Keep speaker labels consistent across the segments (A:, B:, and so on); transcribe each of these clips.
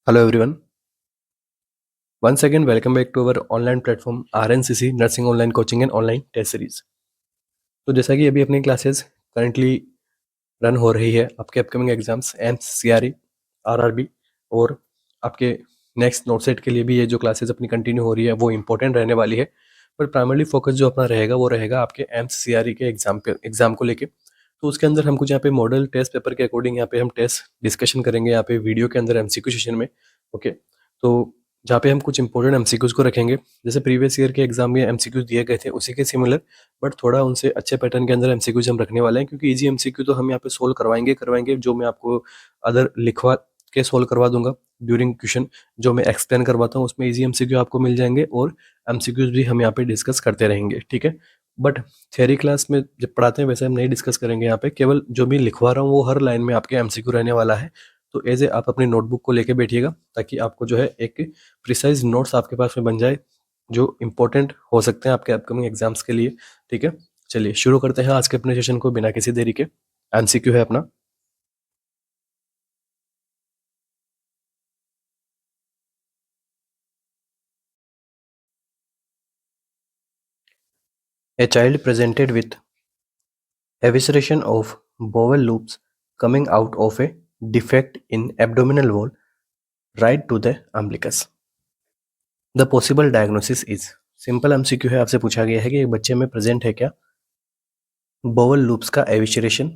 A: Hello everyone. Once again, welcome back to our online platform RNCC Nursing Online Coaching and Online Test Series. तो जैसा कि अभी अपनी classes currently run हो रही है, आपके upcoming exams AIIMS CRE RRB और आपके नेक्स्ट नोट सेट के लिए भी ये जो क्लासेस अपनी कंटिन्यू हो रही है वो इंपॉर्टेंट रहने वाली है। पर प्राइमरली फोकस जो अपना रहेगा वो रहेगा आपके एम्स CRE के एग्जाम को लेके। तो उसके अंदर हम कुछ यहाँ पे मॉडल टेस्ट पेपर के अकॉर्डिंग यहाँ पे हम टेस्ट डिस्कशन करेंगे यहाँ पे वीडियो के अंदर MCQ सेशन में। ओके, तो जहाँ पे हम कुछ इंपॉर्टेंट MCQs को रखेंगे, जैसे प्रीवियस ईयर के एग्जाम में MCQs दिए गए थे उसी के सिमिलर, बट थोड़ा उनसे अच्छे पैटर्न के अंदर MCQs हम रखने वाले हैं, क्योंकि इजी MCQ तो हम यहाँ पे सोल्व करवाएंगे जो मैं आपको अदर लिखवा के सोल्व करवा दूंगा ड्यूरिंग क्वेश्चन। जो मैं एक्सप्लेन करवाता हूँ उसमें इजी MCQ आपको मिल जाएंगे और MCQs भी हम यहाँ पे डिस्कस करते रहेंगे, ठीक है। बट थियरी क्लास में जब पढ़ाते हैं वैसे हम नहीं डिस्कस करेंगे यहाँ पे, केवल जो भी लिखवा रहा हूँ वो हर लाइन में आपके MCQ रहने वाला है। तो एज ए आप अपनी नोटबुक को लेके बैठिएगा ताकि आपको जो है एक प्रिसाइज नोट्स आपके पास में बन जाए जो इंपॉर्टेंट हो सकते हैं आपके अपकमिंग एग्जाम्स के लिए, ठीक है। चलिए शुरू करते हैं आज के अपने सेशन को बिना किसी देरी के। MCQ है अपना, a child presented with evisceration of bowel loops coming out of a defect in abdominal wall right to the umbilicus. The possible diagnosis is, simple MCQ है, आपसे पूछा गया है कि एक बच्चे में प्रेजेंट है क्या बोवल लूप्स का एविशरेशन,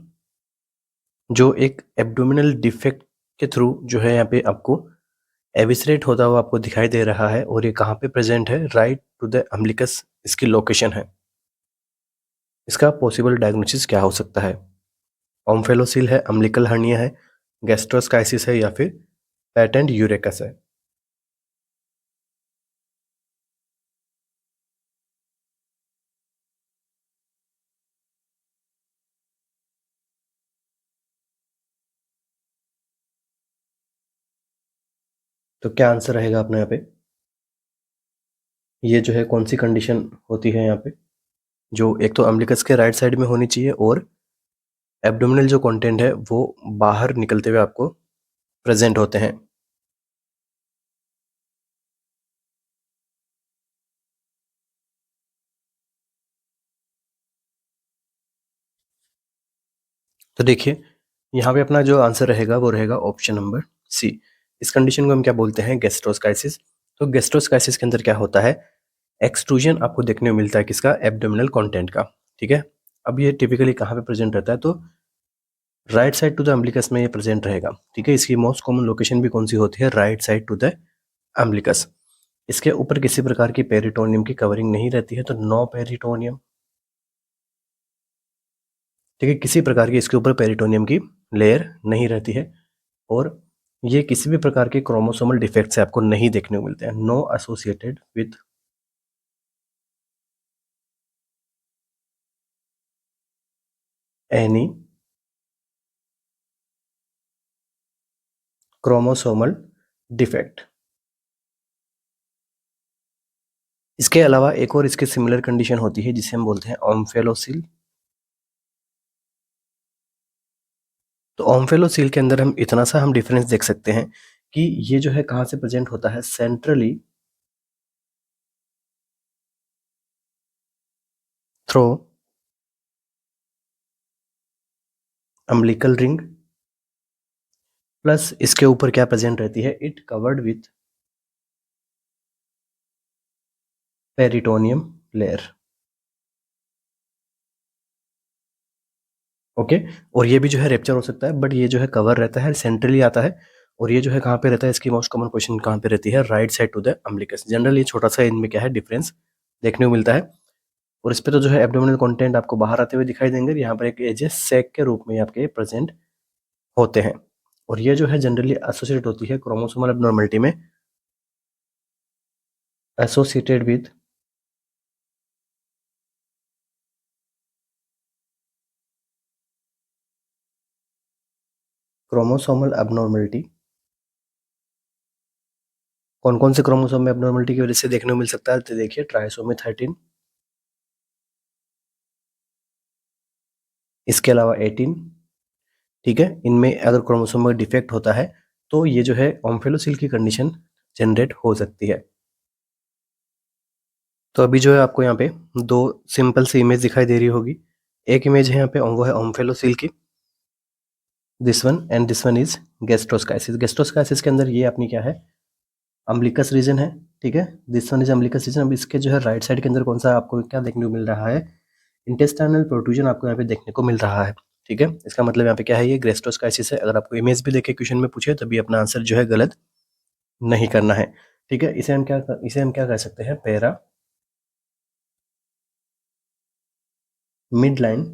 A: जो एक एब्डोमिनल डिफेक्ट के थ्रू जो है यहाँ पे आपको एविसरेट होता हुआ आपको दिखाई दे रहा है, और ये कहाँ पे प्रेजेंट है, राइट टू द अम्बिलिकस इसकी लोकेशन है। इसका पॉसिबल डायग्नोसिस क्या हो सकता है, ओम्फेलोसिल है, अम्बिलिकल हर्निया है, गैस्ट्रोस्काइसिस है या फिर पैटेंट यूरेकस है। तो क्या आंसर रहेगा अपना यहाँ पे, ये जो है कौन सी कंडीशन होती है यहाँ पे, जो एक तो अम्बिलिकस के राइट साइड में होनी चाहिए और एब्डोमिनल जो कंटेंट है वो बाहर निकलते हुए आपको प्रेजेंट होते हैं। तो देखिए यहाँ पे अपना जो आंसर रहेगा वो रहेगा ऑप्शन नंबर सी। इस कंडीशन को हम क्या बोलते हैं, गैस्ट्रोस्काइसिस। तो गैस्ट्रोस्काइसिस के अंदर क्या होता है, एक्सट्रूजन आपको देखने को मिलता है किसका, एब्डोमिनल कंटेंट का, ठीक है। अब ये टिपिकली कहाँ पे प्रेजेंट रहता है, तो right side to the umbilicus में ये प्रेजेंट रहेगा, ठीक है। इसकी मोस्ट कॉमन लोकेशन भी कौन सी होती है, right side to the umbilicus. इसके ऊपर किसी प्रकार की पेरिटोनियम की कवरिंग नहीं रहती है, तो नो पेरिटोनियम, ठीक है। किसी प्रकार की इसके ऊपर पेरिटोनियम की लेयर नहीं रहती है, और ये किसी भी प्रकार के क्रोमोसोमल डिफेक्ट से आपको नहीं देखने को मिलते हैं, no associated with any chromosomal defect. इसके अलावा एक और इसके सिमिलर कंडीशन होती है जिसे हम बोलते हैं ओम्फेलोसिल। तो ओम्फेलोसिल के अंदर हम इतना सा हम डिफरेंस देख सकते हैं कि ये जो है कहाँ से प्रेजेंट होता है, centrally through umbilical ring, plus इसके ऊपर क्या प्रेजेंट रहती है, it covered with peritoneum layer, okay. और ये भी जो है रेप्चर हो सकता है, बट ये जो है कवर रहता है, सेंट्रली आता है, और ये जो है कहाँ पे रहता है, इसकी मोस्ट कॉमन क्वेश्चन कहाँ पे रहती है, right side to the umbilicus. Generally ये छोटा सा इनमें क्या है डिफरेंस देखने को मिलता है, और इस पे तो जो है एब्डोमिनल कंटेंट आपको बाहर आते हुए दिखाई देंगे, यहाँ पर एक एज ए सैक के रूप में आपके प्रेजेंट होते हैं, और ये जो है जनरली एसोसिएट होती है क्रोमोसोमल एबनॉर्मलिटी में, एसोसिएटेड विद क्रोमोसोमल एबनॉर्मलिटी। कौन कौन से क्रोमोसोम में एबनॉर्मलिटी की वजह से देखने को मिल सकता है, तो देखिए ट्राइसोमी 13, इसके अलावा 18, ठीक है। इनमें अगर क्रोमोसोम में डिफेक्ट होता है तो ये जो है ओम्फेलोसील की कंडीशन जनरेट हो सकती है। तो अभी जो है आपको यहाँ पे दो सिंपल सी इमेज दिखाई दे रही होगी। एक इमेज है यहाँ पे वो है ओम्फेलोसील की, this one, and this one is gastroschisis. Gastroschisis के अंदर ये अपनी क्या है, अम्बिलिकस रीजन है, ठीक है। This one is umbilicus region. अब इसके जो है राइट साइड के अंदर कौन सा आपको क्या देखने को मिल रहा है, इंटेस्टाइनल प्रोट्रूजन आपको यहाँ पे देखने को मिल रहा है, ठीक है। इसका मतलब यहाँ पे क्या है, ये गैस्ट्रोस्काइसिस है। अगर आपको इमेज भी देखे क्वेश्चन में पूछे तभी अपना आंसर जो है गलत नहीं करना है, ठीक है। इसे हम क्या कर सकते हैं, पैरा मिड लाइन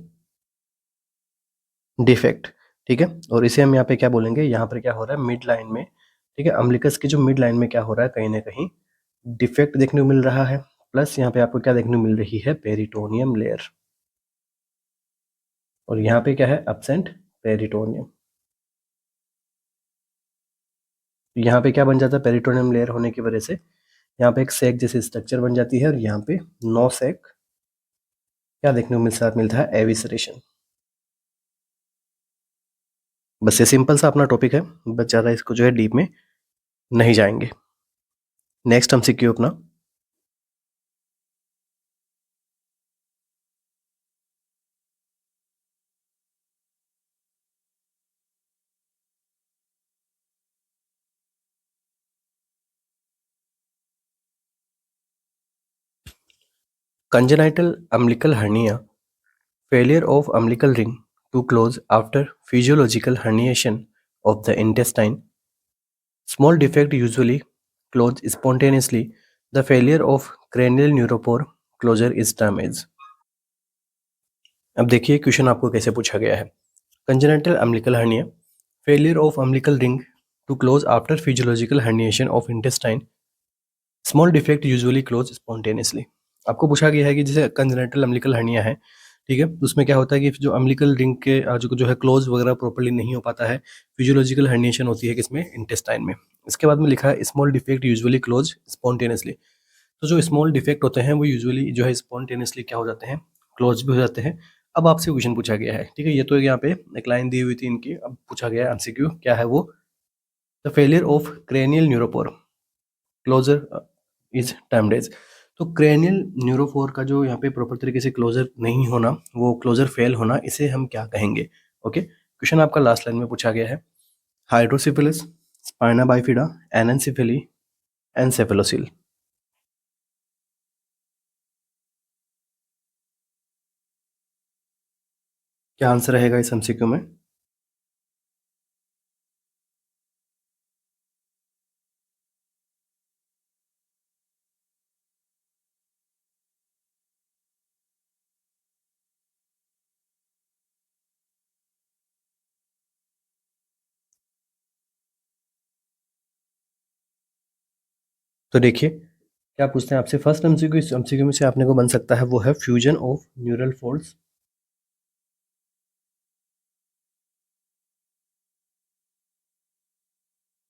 A: डिफेक्ट, ठीक है। और इसे हम यहाँ पे क्या बोलेंगे, यहाँ पर क्या हो रहा है मिड लाइन में, ठीक है, अम्बिलिकस की जो मिड लाइन में क्या हो रहा है, कहीं ना कहीं डिफेक्ट देखने को मिल रहा है। प्लस यहाँ पे आपको क्या देखने को मिल रही है, पेरिटोनियम लेयर, और यहाँ पे क्या है, एब्सेंट पेरिटोनियम। यहाँ पे क्या बन जाता है, पेरिटोनियम लेयर होने की वजह से यहाँ पे एक सैक जैसी स्ट्रक्चर बन जाती है, और यहाँ पे नो सैक क्या देखने को मिलता है, एविसरेशन। बस ये सिंपल सा अपना टॉपिक है, बस ज़्यादा इसको जो है डीप में नहीं जाएंगे। नेक्स्ट हम सीखिए अपना congenital umbilical hernia, failure of umbilical ring to close after physiological herniation of the intestine. Small defect usually close spontaneously. The failure of cranial neuropore closure is damage. अब देखिए क्वेश्चन आपको कैसे पूछा गया है। Congenital umbilical hernia, failure of umbilical ring to close after physiological herniation of intestine. Small defect usually close spontaneously. आपको पूछा गया है कि जैसे कंजेनिटल अम्बिलिकल हर्निया है, ठीक है, तो उसमें क्या होता है कि जो अम्बिलिकल रिंग के जो है क्लोज वगैरह प्रॉपर्ली नहीं हो पाता है, फिजियोलॉजिकल हर्निएशन होती है किसमें, इंटेस्टाइन में। इसके बाद में लिखा है small defect usually close spontaneously. तो जो स्मॉल डिफेक्ट होते हैं वो यूजुअली जो है स्पॉन्टेनियसली क्या हो जाते हैं, क्लोज भी हो जाते हैं। अब आपसे क्वेश्चन पूछा गया है, ठीक है, ये तो यहाँ पे एक लाइन दी हुई थी इनकी, अब पूछा गया है एमसीक्यू, क्या है वो, the failure of cranial neuropore closure is termed as. तो क्रेनियल न्यूरोफोर का जो यहाँ पे प्रॉपर तरीके से क्लोजर नहीं होना, वो क्लोजर फेल होना, इसे हम क्या कहेंगे। ओके, क्वेश्चन आपका लास्ट लाइन में पूछा गया है, हाइड्रोसिफिलिस, स्पाइना बाइफिडा, एनेंसिफिली, एनसेफेलोसिल। क्या आंसर रहेगा इस एमसीक्यू में। तो देखिए क्या पूछते हैं आपसे, फर्स्ट एमसीक्यू, इस एमसीक्यू में से आपने को बन सकता है वो है फ्यूजन ऑफ न्यूरल फोल्ड्स।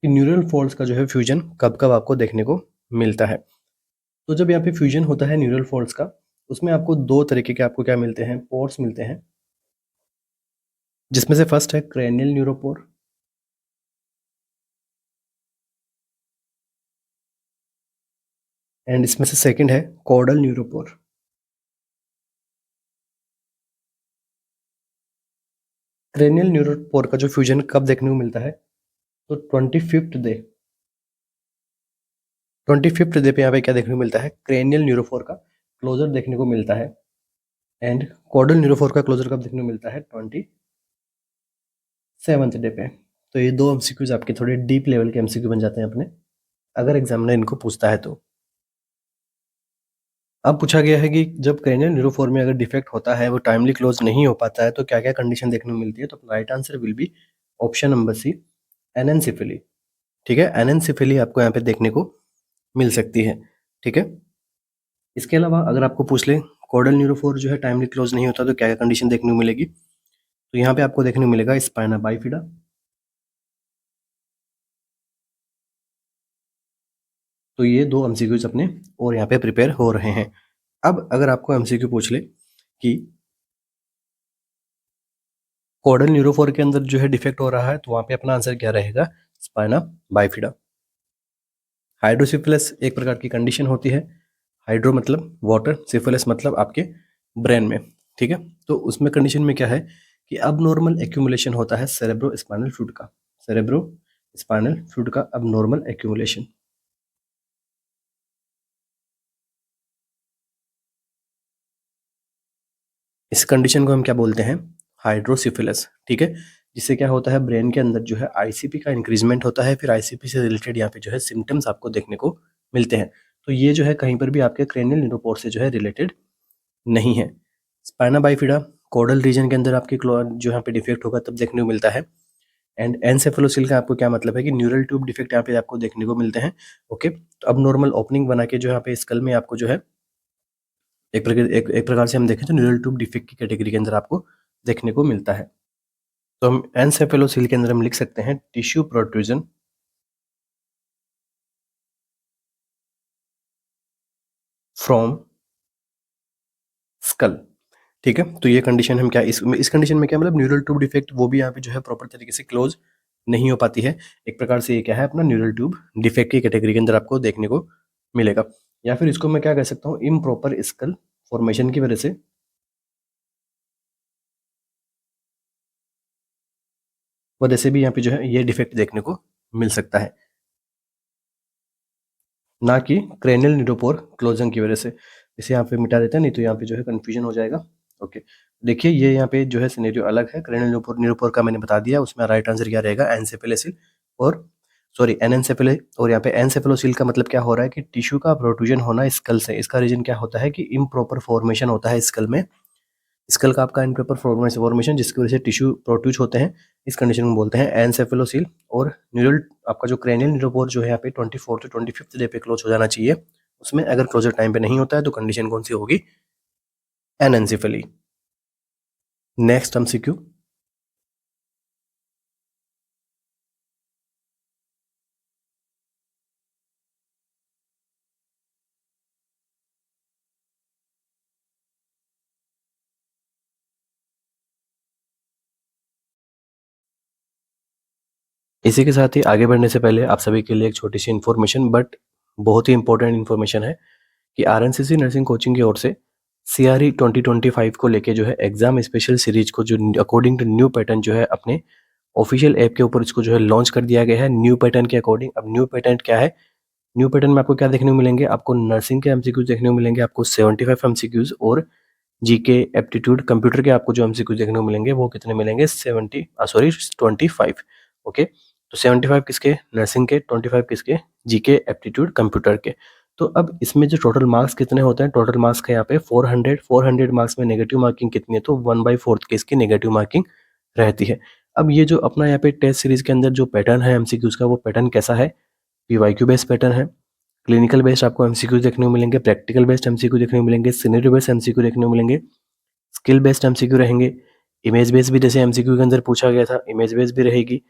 A: कि न्यूरल फोल्ड्स का जो है फ्यूजन कब कब आपको देखने को मिलता है। तो जब यहाँ पे फ्यूजन होता है न्यूरल फोल्ड्स का, उसमें आपको दो तरीके के आपको क्या मिलते हैं, पोर्स मिलते हैं, जिसमें से फर्स्ट है क्रेनियल न्यूरोपोर, एंड इसमें से सेकंड है कॉर्डल न्यूरोपोर। क्रेनियल न्यूरोपोर का जो फ्यूजन कब देखने को मिलता है, तो 25th डे पे यहाँ पे क्या देखने को मिलता है, क्रेनियल न्यूरोफोर का क्लोजर देखने को मिलता है, एंड कॉर्डल न्यूरोफोर का क्लोजर कब देखने को मिलता है, 27th डे पे। तो ये दो एमसीक्यूज आपके थोड़े डीप लेवल के एमसीक्यू बन जाते हैं अपने, अगर एग्जामिनर इनको पूछता है तो। अब पूछा गया है कि जब क्रेनियल न्यूरोफोर में अगर डिफेक्ट होता है, वो टाइमली क्लोज नहीं हो पाता है, तो क्या क्या कंडीशन देखने को मिलती है। तो right answer will be option number C, anencephaly, ठीक है। एनेंसिफिली आपको यहाँ पे देखने को मिल सकती है, ठीक है। इसके अलावा अगर आपको पूछ ले कॉर्डल न्यूरोफोर जो है टाइमली क्लोज नहीं होता, तो क्या क्या कंडीशन देखने को मिलेगी, तो यहाँ पे आपको देखने को मिलेगा स्पाइना बाइफिडा। तो ये दो एमसीक्यूज अपने और यहाँ पे प्रिपेयर हो रहे हैं। अब अगर आपको एमसीक्यू पूछ ले कि कॉर्डल न्यूरोफोर के अंदर जो है डिफेक्ट हो रहा है, तो वहाँ पे अपना आंसर क्या रहेगा, स्पाइना बाइफिडा। हाइड्रोसिफिलिस एक प्रकार की कंडीशन होती है। हाइड्रो मतलब वाटर, सिफिलिस मतलब आपके ब्रेन में, ठीक है। तो उसमें कंडीशन में क्या है कि अब नॉर्मल एक्यूमुलेशन होता है सेरेब्रो स्पाइनल फ्लूइड का, सेरेब्रो स्पाइनल फ्लूइड का अब नॉर्मल एक्यूमुलेशन। इस कंडीशन को हम क्या बोलते हैं, हाइड्रोसिफिलिस, ठीक है। जिससे क्या होता है ब्रेन के अंदर जो है आईसीपी का इंक्रीजमेंट होता है, फिर आईसीपी से रिलेटेड यहाँ पे जो है सिम्टम्स आपको देखने को मिलते हैं। तो ये जो है कहीं पर भी आपके क्रेनियल न्यूरोपोर से जो है रिलेटेड नहीं है। स्पाइना बाइफिडा कोडल रीजन के अंदर आपके जो यहाँ पे डिफेक्ट होगा तब देखने को मिलता है। एंड एनसेफेलोसील का आपको क्या मतलब है कि न्यूरल ट्यूब डिफेक्ट यहाँ पे आपको देखने को मिलते हैं। ओके, तो अब नॉर्मल ओपनिंग बना के जो यहाँ पे स्कल में आपको जो है एक प्रकार से हम देखें तो न्यूरल ट्यूब डिफेक्ट की कैटेगरी के अंदर आपको देखने को मिलता है। तो हम एनसेफेलोसील के अंदर हम लिख सकते हैं टिश्यू प्रोट्रूजन फ्रॉम स्कल, ठीक है। तो ये कंडीशन हम क्या इस कंडीशन में क्या मतलब न्यूरल ट्यूब डिफेक्ट वो भी यहाँ पे जो है प्रॉपर तरीके से क्लोज नहीं हो पाती है। एक प्रकार से ये क्या है अपना न्यूरल ट्यूब डिफेक्ट की कैटेगरी के अंदर आपको देखने को मिलेगा। या फिर इसको मैं क्या कह सकता हूँ, इम्प्रॉपर स्कल फॉर्मेशन की वजह से भी यहाँ पे जो है ये डिफेक्ट देखने को मिल सकता है, ना कि क्रेनियल न्यूरोपोर क्लोजन की वजह से। इसे यहाँ पे मिटा देते हैं, नहीं तो यहाँ पे जो है कंफ्यूजन हो जाएगा। ओके, देखिए ये यहाँ पे जो है सिनेरियो अलग है। क्रेनियल न्यूरोपोर न्यूरोपोर का मैंने बता दिया, उसमें राइट आंसर क्या रहेगा एनसेफेलोसिल और सॉरी एनएनसेफेले। और यहाँ पे एनसेफेलोसिल का मतलब क्या हो रहा है कि टिश्यू का प्रोट्रूजन होना स्कल से। इसका रीजन क्या होता है कि इम्प्रॉपर फॉर्मेशन होता है स्कल में, स्कल का आपका इम्प्रॉपर फॉर्मेशन जिसकी वजह से टिश्यू प्रोट्रूज होते हैं। इस कंडीशन को बोलते हैं एनसेफेलोसील। और न्यूरल आपका जो क्रेनियल न्यूरोपोर जो है यहाँ पे 24 to 25 डे पे क्लोज हो जाना चाहिए। उसमें अगर क्लोजर टाइम पे नहीं होता है तो कंडीशन कौन सी होगी, एनएनसेफेली। नेक्स्ट एमसीक्यू, इसी के साथ ही आगे बढ़ने से पहले आप सभी के लिए एक छोटी सी इन्फॉर्मेशन, बट बहुत ही इंपॉर्टेंट इन्फॉर्मेशन है कि आरएनसीसी नर्सिंग कोचिंग की ओर से सीआरई 2025 को लेके जो है एग्जाम स्पेशल सीरीज को जो अकॉर्डिंग टू न्यू पैटर्न जो है अपने ऑफिशियल ऐप के ऊपर इसको जो है लॉन्च कर दिया गया है न्यू पैटर्न के अकॉर्डिंग। अब न्यू पैटर्न क्या है, न्यू पैटर्न में आपको क्या देखने को मिलेंगे, आपको नर्सिंग के एमसीक्यूज देखने को मिलेंगे, आपको 75 एमसीक्यूज, और जीके एप्टीट्यूड कंप्यूटर के आपको जो एमसीक्यूज देखने को मिलेंगे वो कितने मिलेंगे 25। ओके, तो 75 किसके नर्सिंग के, 25 किसके जीके एप्टीट्यूड कंप्यूटर के। तो अब इसमें जो टोटल मार्क्स कितने होते हैं, टोटल मार्क्स का यहाँ पे 400 मार्क्स में नेगेटिव मार्किंग कितनी है, तो 1/4 की इसकी नेगेटिव मार्किंग रहती है। अब ये जो अपना यहाँ पे टेस्ट सीरीज के अंदर जो पैटर्न है एमसीक्यूज का, वो पैटर्न कैसा है, पीवाईक्यू बेस्ड पैटर्न है। क्लिनिकल बेस्ड आपको एमसीक्यू देखने को मिलेंगे, प्रैक्टिकल बेस्ड एमसीक्यू देखने को मिलेंगे, सिनेरियो बेस्ड एमसीक्यू देखने को मिलेंगे, स्किल बेस्ड एमसीक्यू रहेंगे, इमेज बेस्ड भी जैसे एमसीक्यू के अंदर पूछा गया था इमेज बेस्ड भी रहेगी,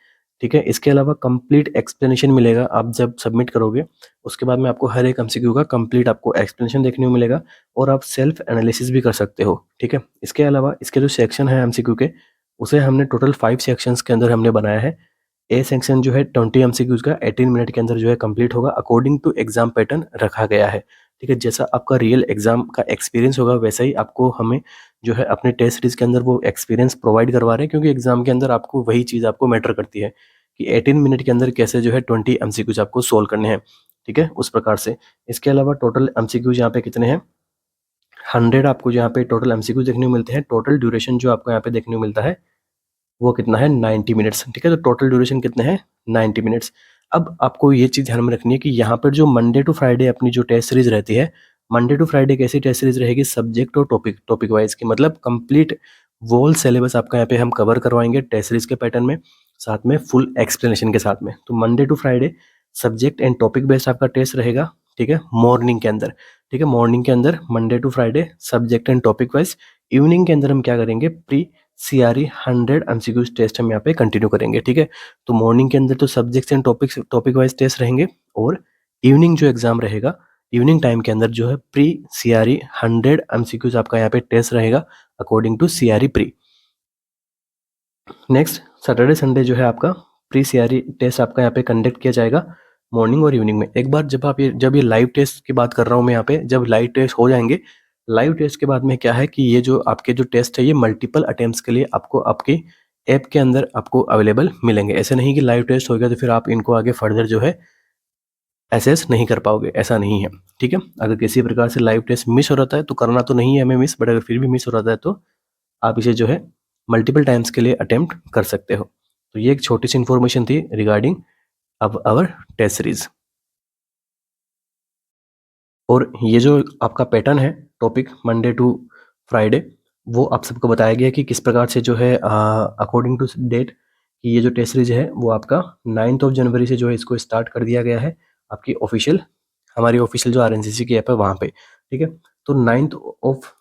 A: ठीक है। इसके अलावा कंप्लीट एक्सप्लेनेशन मिलेगा आप जब सबमिट करोगे, उसके बाद में आपको हर एक एमसीक्यू का कंप्लीट आपको एक्सप्लेनेशन देखने को मिलेगा और आप सेल्फ एनालिसिस भी कर सकते हो, ठीक है। इसके अलावा इसके जो सेक्शन है एमसीक्यू के, उसे हमने टोटल 5 सेक्शंस के अंदर हमने बनाया है। ए सेक्शन जो है 20 एमसीक्यूज का 18 मिनट के अंदर जो है कंप्लीट होगा, अकॉर्डिंग टू एग्जाम पैटर्न रखा गया है, ठीक है। जैसा आपका रियल एग्जाम का एक्सपीरियंस होगा वैसा ही आपको हमें जो है अपने टेस्ट सीरीज के अंदर वो एक्सपीरियंस प्रोवाइड करवा रहे हैं, क्योंकि एग्जाम के अंदर आपको वही चीज़ आपको मैटर करती है कि 18 मिनट के अंदर कैसे जो है 20 एमसीक्यूज आपको सोल्व करने हैं, ठीक है, उस प्रकार से। इसके अलावा टोटल एमसीक्यूज यहाँ पे कितने हैं, 100 आपको यहाँ पे टोटल एमसीक्यूज देखने को मिलते हैं। टोटल ड्यूरेशन जो आपको यहाँ पे देखने को मिलता है वो कितना है 90 मिनट्स, ठीक है। तो टोटल ड्यूरेशन कितने हैं 90 मिनट्स। अब आपको ये चीज़ ध्यान में रखनी है कि यहाँ पर जो मंडे टू फ्राइडे अपनी जो टेस्ट सीरीज रहती है, मंडे टू फ्राइडे कैसी टेस्ट सीरीज रहेगी, सब्जेक्ट और टॉपिक टॉपिक वाइज की, मतलब कंप्लीट वोल सिलेबस आपका यहाँ पे हम कवर करवाएंगे टेस्ट सीरीज के पैटर्न में, साथ में फुल एक्सप्लेनेशन के साथ में। तो Monday to Friday subject and topic based आपका टेस्ट रहेगा, ठीक है, मॉर्निंग के अंदर, ठीक है। मॉर्निंग के अंदर Monday to Friday subject and topic wise. Evening के अंदर हम क्या करेंगे, प्री सीआरई 100 एमसीक्यूज टेस्ट हम यहाँ पे कंटिन्यू करेंगे, ठीक है। तो मॉर्निंग के अंदर तो subjects and topic wise test रहेंगे, और इवनिंग जो एग्जाम रहेगा, इवनिंग टाइम के अंदर जो है प्री सीआरई 100 एमसीक्यूज आपका यहाँ पे टेस्ट रहेगा according to CRE pre. Next Saturday Sunday जो है आपका प्री सीआरई टेस्ट आपका यहाँ पे कंडक्ट किया जाएगा मॉर्निंग और इवनिंग में। एक बार जब ये लाइव टेस्ट की बात कर रहा हूँ मैं यहाँ पे, जब लाइव टेस्ट हो जाएंगे, लाइव टेस्ट के बाद में क्या है कि ये जो आपके जो टेस्ट है ये मल्टीपल अटेम्प्ट्स के लिए आपको आपके ऐप के अंदर आपको अवेलेबल मिलेंगे। ऐसे नहीं कि लाइव टेस्ट हो गया तो फिर आप इनको आगे फर्दर जो है एसेस नहीं कर पाओगे, ऐसा नहीं है, ठीक है। अगर किसी प्रकार से लाइव टेस्ट मिस हो रहा है तो करना तो नहीं है हमें मिस, बट अगर फिर भी मिस हो रहा है तो आप इसे जो है मल्टीपल टाइम्स के लिए अटेम्प्ट कर सकते हो। तो ये एक छोटी सी इन्फॉर्मेशन थी रिगार्डिंग अब आवर टेस्ट सीरीज। और ये जो आपका पैटर्न है टॉपिक मंडे टू फ्राइडे, वो आप सबको बताया गया कि किस प्रकार से जो है अकॉर्डिंग टू डेट कि ये जो टेस्ट सीरीज है वो आपका 9 जनवरी से जो है इसको स्टार्ट कर दिया गया है आपकी ऑफिशियल, हमारी ऑफिशियल जो आरएनसीसी की ऐप है वहाँ पे, ठीक है। तो 9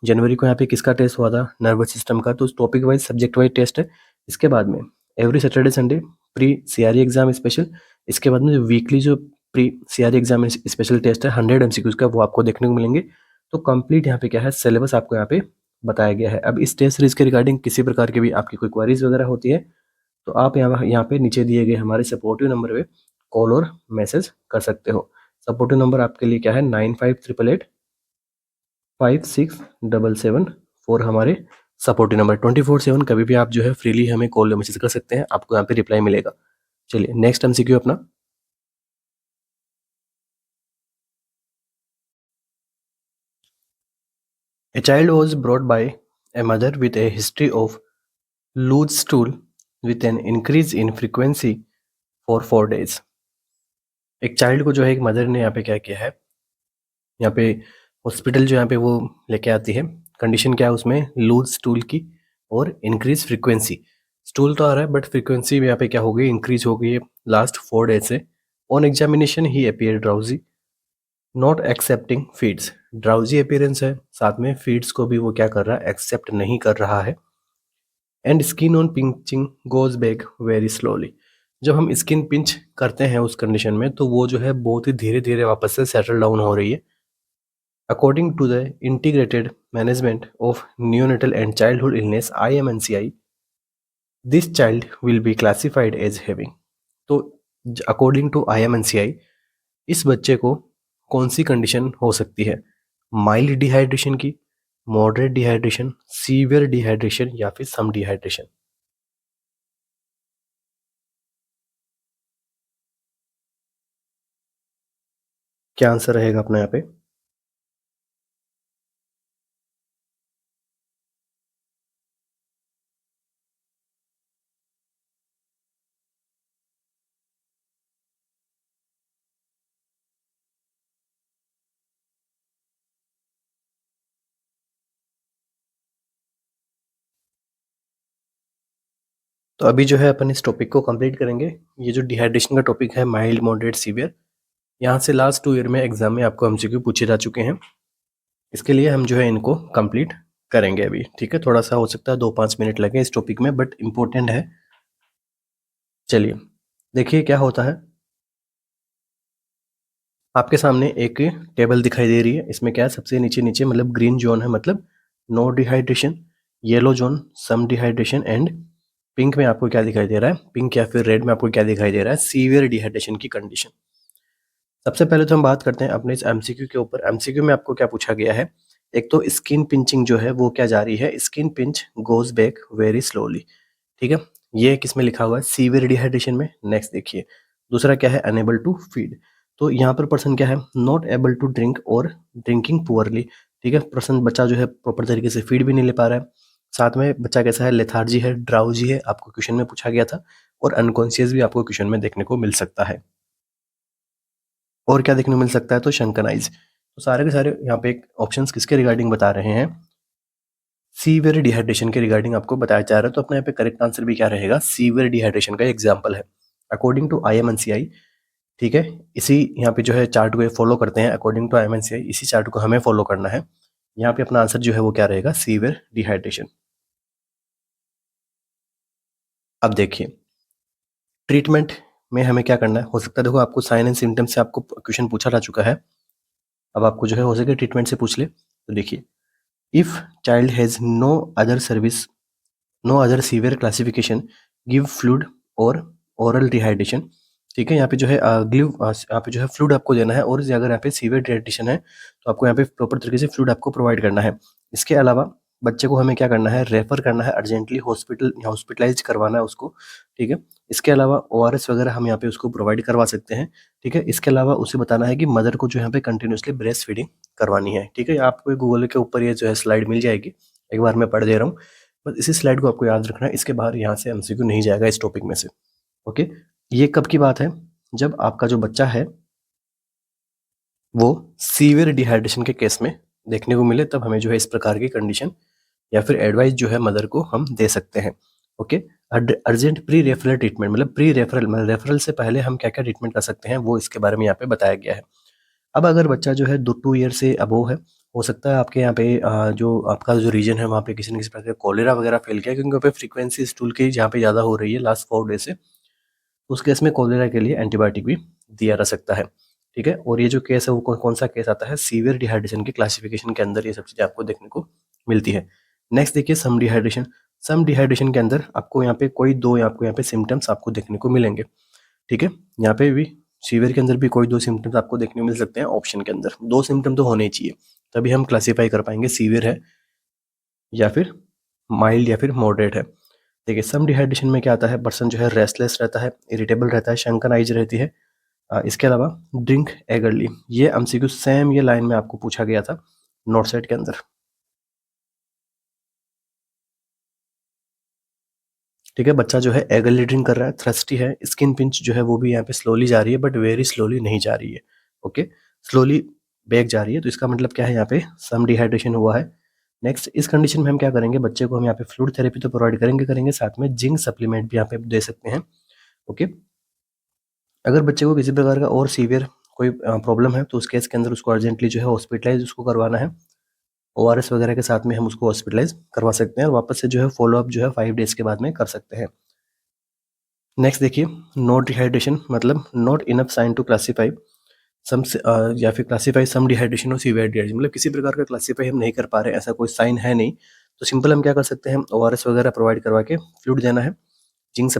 A: जनवरी को यहाँ पे किसका टेस्ट हुआ था, नर्वस सिस्टम का। तो topic wise subject wise test है। इसके बाद में every Saturday Sunday pre CRE exam special. इसके बाद में जो वीकली जो pre CRE exam special test है 100 एमसीक्यूज का, वो आपको देखने को मिलेंगे। तो कंप्लीट यहाँ पे क्या है सिलेबस आपको यहाँ पे बताया गया है। अब इस टेस्ट सीरीज के रिगार्डिंग किसी प्रकार की भी आपकी कोई क्वारीज वगैरह होती है तो आप यहाँ पे नीचे दिए गए हमारे सपोर्टिव नंबर पे कॉल और मैसेज कर सकते हो। सपोर्टिव नंबर आपके लिए क्या है 9588856774 हमारे सपोर्टिव नंबर। 24/7 कभी भी आप जो है फ्रीली हमें कॉल या मैसेज कर सकते हैं, आपको यहाँ पे रिप्लाई मिलेगा। चलिए नेक्स्ट एमसीक्यू अपना। A child was brought by a mother with a history of loose stool with an increase in frequency for 4 days। एक चाइल्ड को जो है एक मदर ने यहाँ पे क्या किया है, यहाँ पे हॉस्पिटल जो यहाँ पे वो लेके आती है। कंडीशन क्या है उसमें, लूज स्टूल की और इंक्रीज फ्रीक्वेंसी। स्टूल तो आ रहा है बट फ्रीक्वेंसी भी यहाँ पे क्या हो गई, इंक्रीज हो गई है लास्ट 4 डेज से। On examination he appear drowsy not accepting feeds. Drowsy appearance है, साथ में फीड्स को भी वो क्या कर रहा है, एक्सेप्ट नहीं कर रहा है। And skin on pinching goes back very slowly. जब हम स्किन पिंच करते हैं उस कंडीशन में तो वो जो है बहुत ही धीरे धीरे वापस से सेटल डाउन हो रही है। According to the Integrated Management of Neonatal and Childhood Illness (IMNCI), this child will be classified as having। तो अकॉर्डिंग टू IMNCI इस बच्चे को कौन सी कंडीशन हो सकती है, माइल्ड डिहाइड्रेशन की, मॉडरेट डिहाइड्रेशन, सीवियर डिहाइड्रेशन या फिर सम डिहाइड्रेशन। क्या आंसर रहेगा अपना यहाँ पे। तो अभी जो है अपन इस टॉपिक को कंप्लीट करेंगे। ये जो डिहाइड्रेशन का टॉपिक है माइल्ड, मॉडरेट, सीवियर, यहाँ से लास्ट 2 ईयर में एग्जाम में आपको एमसीक्यू पूछे जा चुके हैं। इसके लिए हम जो है इनको कंप्लीट करेंगे अभी, ठीक है। थोड़ा सा हो सकता है 2-5 मिनट लगे इस टॉपिक में, बट इम्पोर्टेंट है। चलिए देखिए क्या होता है। आपके सामने एक टेबल दिखाई दे रही है। इसमें क्या है, सबसे नीचे नीचे मतलब ग्रीन जोन है मतलब no dehydration, yellow zone some dehydration, and pink में आपको क्या दिखाई दे रहा है, पिंक या फिर रेड में आपको क्या दिखाई दे रहा है, सीवियर डिहाइड्रेशन की कंडीशन। सबसे पहले तो हम बात करते हैं अपने इस एमसीक्यू के ऊपर। एमसीक्यू में आपको क्या पूछा गया है, एक तो स्किन पिंचिंग जो है वो क्या जा रही है, skin pinch goes back very slowly, ठीक है। ये किस में लिखा हुआ है, सीवियर डिहाइड्रेशन में। नेक्स्ट देखिए दूसरा क्या है, अनेबल टू फीड। तो यहाँ पर पर्सन क्या है, नॉट एबल टू ड्रिंक और ड्रिंकिंग पुअरली, ठीक है। पर्सन बच्चा जो है प्रॉपर तरीके से फीड भी नहीं ले पा रहा है। साथ में बच्चा कैसा है, लेथार्जी है, ड्राउजी है, आपको क्वेश्चन में पूछा गया था। और अनकॉन्शियस भी आपको क्वेश्चन में देखने को मिल सकता है। और क्या देखने को मिल सकता है, तो शंकनाइज। तो सारे के सारे यहाँ पे ऑप्शंस किसके रिगार्डिंग बता रहे हैं, सीवियर डिहाइड्रेशन के रिगार्डिंग आपको बताया जा रहा है। तो अपने यहाँ पे करेक्ट आंसर भी क्या रहेगा, सीवियर डिहाइड्रेशन का एग्जाम्पल है अकॉर्डिंग टू IMNCI, ठीक है। इसी यहाँ पे जो है चार्ट को फॉलो करते हैं अकॉर्डिंग टू IMNCI, इसी चार्ट को हमें फॉलो करना है। यहाँ पे अपना आंसर जो है वो क्या रहेगा, सीवियर डिहाइड्रेशन। अब देखिए ट्रीटमेंट में हमें क्या करना है, हो सकता है देखो आपको साइन एंड सिम्टम्स से आपको क्वेश्चन पूछा जा चुका है। अब आपको जो है हो सके ट्रीटमेंट से पूछ ले। तो देखिए if child has no other service, no other severe classification, give fluid और ओरल डिहाइड्रेशन, ठीक है। यहाँ पे जो है यहाँ पे जो है फ्लूइड आपको देना है, और अगर यहाँ पे सीवियर डिहाइड्रेशन है तो आपको यहाँ पे प्रॉपर तरीके से फ्लूइड आपको प्रोवाइड करना है। इसके अलावा बच्चे को हमें क्या करना है, रेफर करना है अर्जेंटली हॉस्पिटलाइज करवाना है उसको, ठीक है। इसके अलावा ओआरएस वगैरह हम यहाँ पे उसको प्रोवाइड करवा सकते हैं, ठीक है। इसके अलावा उसे बताना है कि मदर को जो यहाँ पे कंटिन्यूसली ब्रेस्ट फीडिंग करवानी है, ठीक है। आपको गूगल के ऊपर ये जो है स्लाइड मिल जाएगी, एक बार मैं पढ़ दे रहा हूँ, बस इसी स्लाइड को आपको याद रखना है, इसके बाहर यहाँ से एमसीक्यू नहीं जाएगा इस टॉपिक में से, ओके। ये कब की बात है, जब आपका जो बच्चा है वो सीवियर डिहाइड्रेशन के केस में देखने को मिले, तब हमें जो है इस प्रकार की कंडीशन या फिर एडवाइस जो है मदर को हम दे सकते हैं, okay. Urgent pre referral treatment, मतलब प्री रेफरल मतलब रेफरल से पहले हम क्या क्या ट्रीटमेंट कर सकते हैं, वो इसके बारे में यहाँ पे बताया गया है। अब अगर बच्चा जो है 2 ईयर से अबोव है, हो सकता है आपके यहाँ पे जो आपका जो रीजन है वहाँ पे किसी न किसी प्रकार का कॉलेरा वगैरह फैल गया, क्योंकि वहाँ पे फ्रीक्वेंसी स्टूल की जहाँ पे ज़्यादा हो रही है लास्ट 4 डे से, उस केस में कॉलेरा के लिए एंटीबायोटिक भी दिया जा सकता है, ठीक है। और ये जो केस है वो कौन सा केस आता है, सीवियर डिहाइड्रेशन की क्लासिफिकेशन के अंदर ये सब चीज़ें आपको देखने को मिलती है। नेक्स्ट देखिए सम डिहाइड्रेशन। सम डिहाइड्रेशन के अंदर आपको यहाँ पे कोई दो आपको यहाँ पे सिम्टम्स आपको देखने को मिलेंगे, ठीक है। यहाँ पे भी सीवियर के अंदर भी कोई दो सिम्टम्स आपको देखने को मिल सकते हैं, ऑप्शन के अंदर दो सिम्टम तो होने ही चाहिए, तभी हम क्लासीफाई कर पाएंगे सीवियर है या फिर माइल्ड या फिर मॉडरेट है। देखिए सम डिहाइड्रेशन में क्या आता है, पर्सन जो है रेस्टलेस रहता है, इरिटेबल रहता है, शंकन आइज रहती है। इसके अलावा ड्रिंक एगरली, ये एमसीक्यू सेम ये लाइन में आपको पूछा गया था नोट सेट के अंदर, ठीक है। बच्चा जो है एगरली ड्रिंक कर रहा है, थ्रस्टी है, स्किन पिंच जो है वो भी यहाँ पे स्लोली जा रही है, बट वेरी स्लोली नहीं जा रही है, ओके। स्लोली बैक जा रही है, तो इसका मतलब क्या है, यहाँ पे सम डिहाइड्रेशन हुआ है। नेक्स्ट इस कंडीशन में हम क्या करेंगे, बच्चे को हम यहाँ पे फ्लूइड थेरेपी तो प्रोवाइड करेंगे, साथ में जिंक सप्लीमेंट भी यहाँ पे दे सकते हैं, ओके। अगर बच्चे को किसी प्रकार का और सीवियर कोई प्रॉब्लम है तो उस केस के अंदर उसको अर्जेंटली जो है हॉस्पिटलाइज उसको करवाना है, ओआरएस वगैरह के साथ में हम उसको हॉस्पिटलाइज करवा सकते हैं, और वापस से जो है फॉलोअप जो है 5 डेज के बाद में कर सकते हैं। नेक्स्ट देखिए नॉट डिहाइड्रेशन, मतलब not enough sign to classify some, या फिर क्लासीफाई सम डिहाइड्रेशन और सीवियर डिहाइड्रेशन, मतलब किसी प्रकार का क्लासीफाई हम नहीं कर पा रहे, ऐसा कोई साइन है नहीं, तो सिंपल हम क्या कर सकते हैं, ओआरएस वगैरह प्रोवाइड करवा के फ्लूइड देना है, जिंक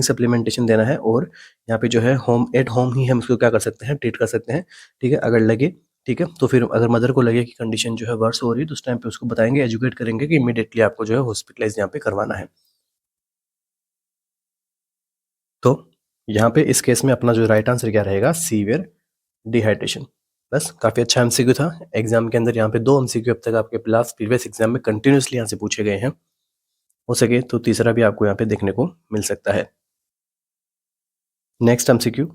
A: सप्लीमेंटेशन देना है, और यहाँ पे जो है होम एट होम ही हम इसको क्या कर सकते हैं, ट्रीट कर सकते हैं, ठीक है। अगर लगे, ठीक है, तो फिर अगर मदर को लगे कि कंडीशन जो है वर्स हो रही है तो उस टाइम पे उसको बताएंगे, एजुकेट करेंगे कि इमीडिएटली आपको जो है हॉस्पिटलाइज यहाँ पे करवाना है। तो यहाँ पे इस केस में अपना जो राइट आंसर क्या रहेगा, सीवियर डिहाइड्रेशन। बस काफ़ी अच्छा एमसीक्यू था एग्जाम के अंदर, यहाँ पे 2 एमसीक्यू अब तक आपके लास्ट प्रीवियस एग्जाम में कंटिन्यूसली यहाँ से पूछे गए हैं, हो सके तो तीसरा भी आपको यहाँ पे देखने को मिल सकता है। Next MCQ,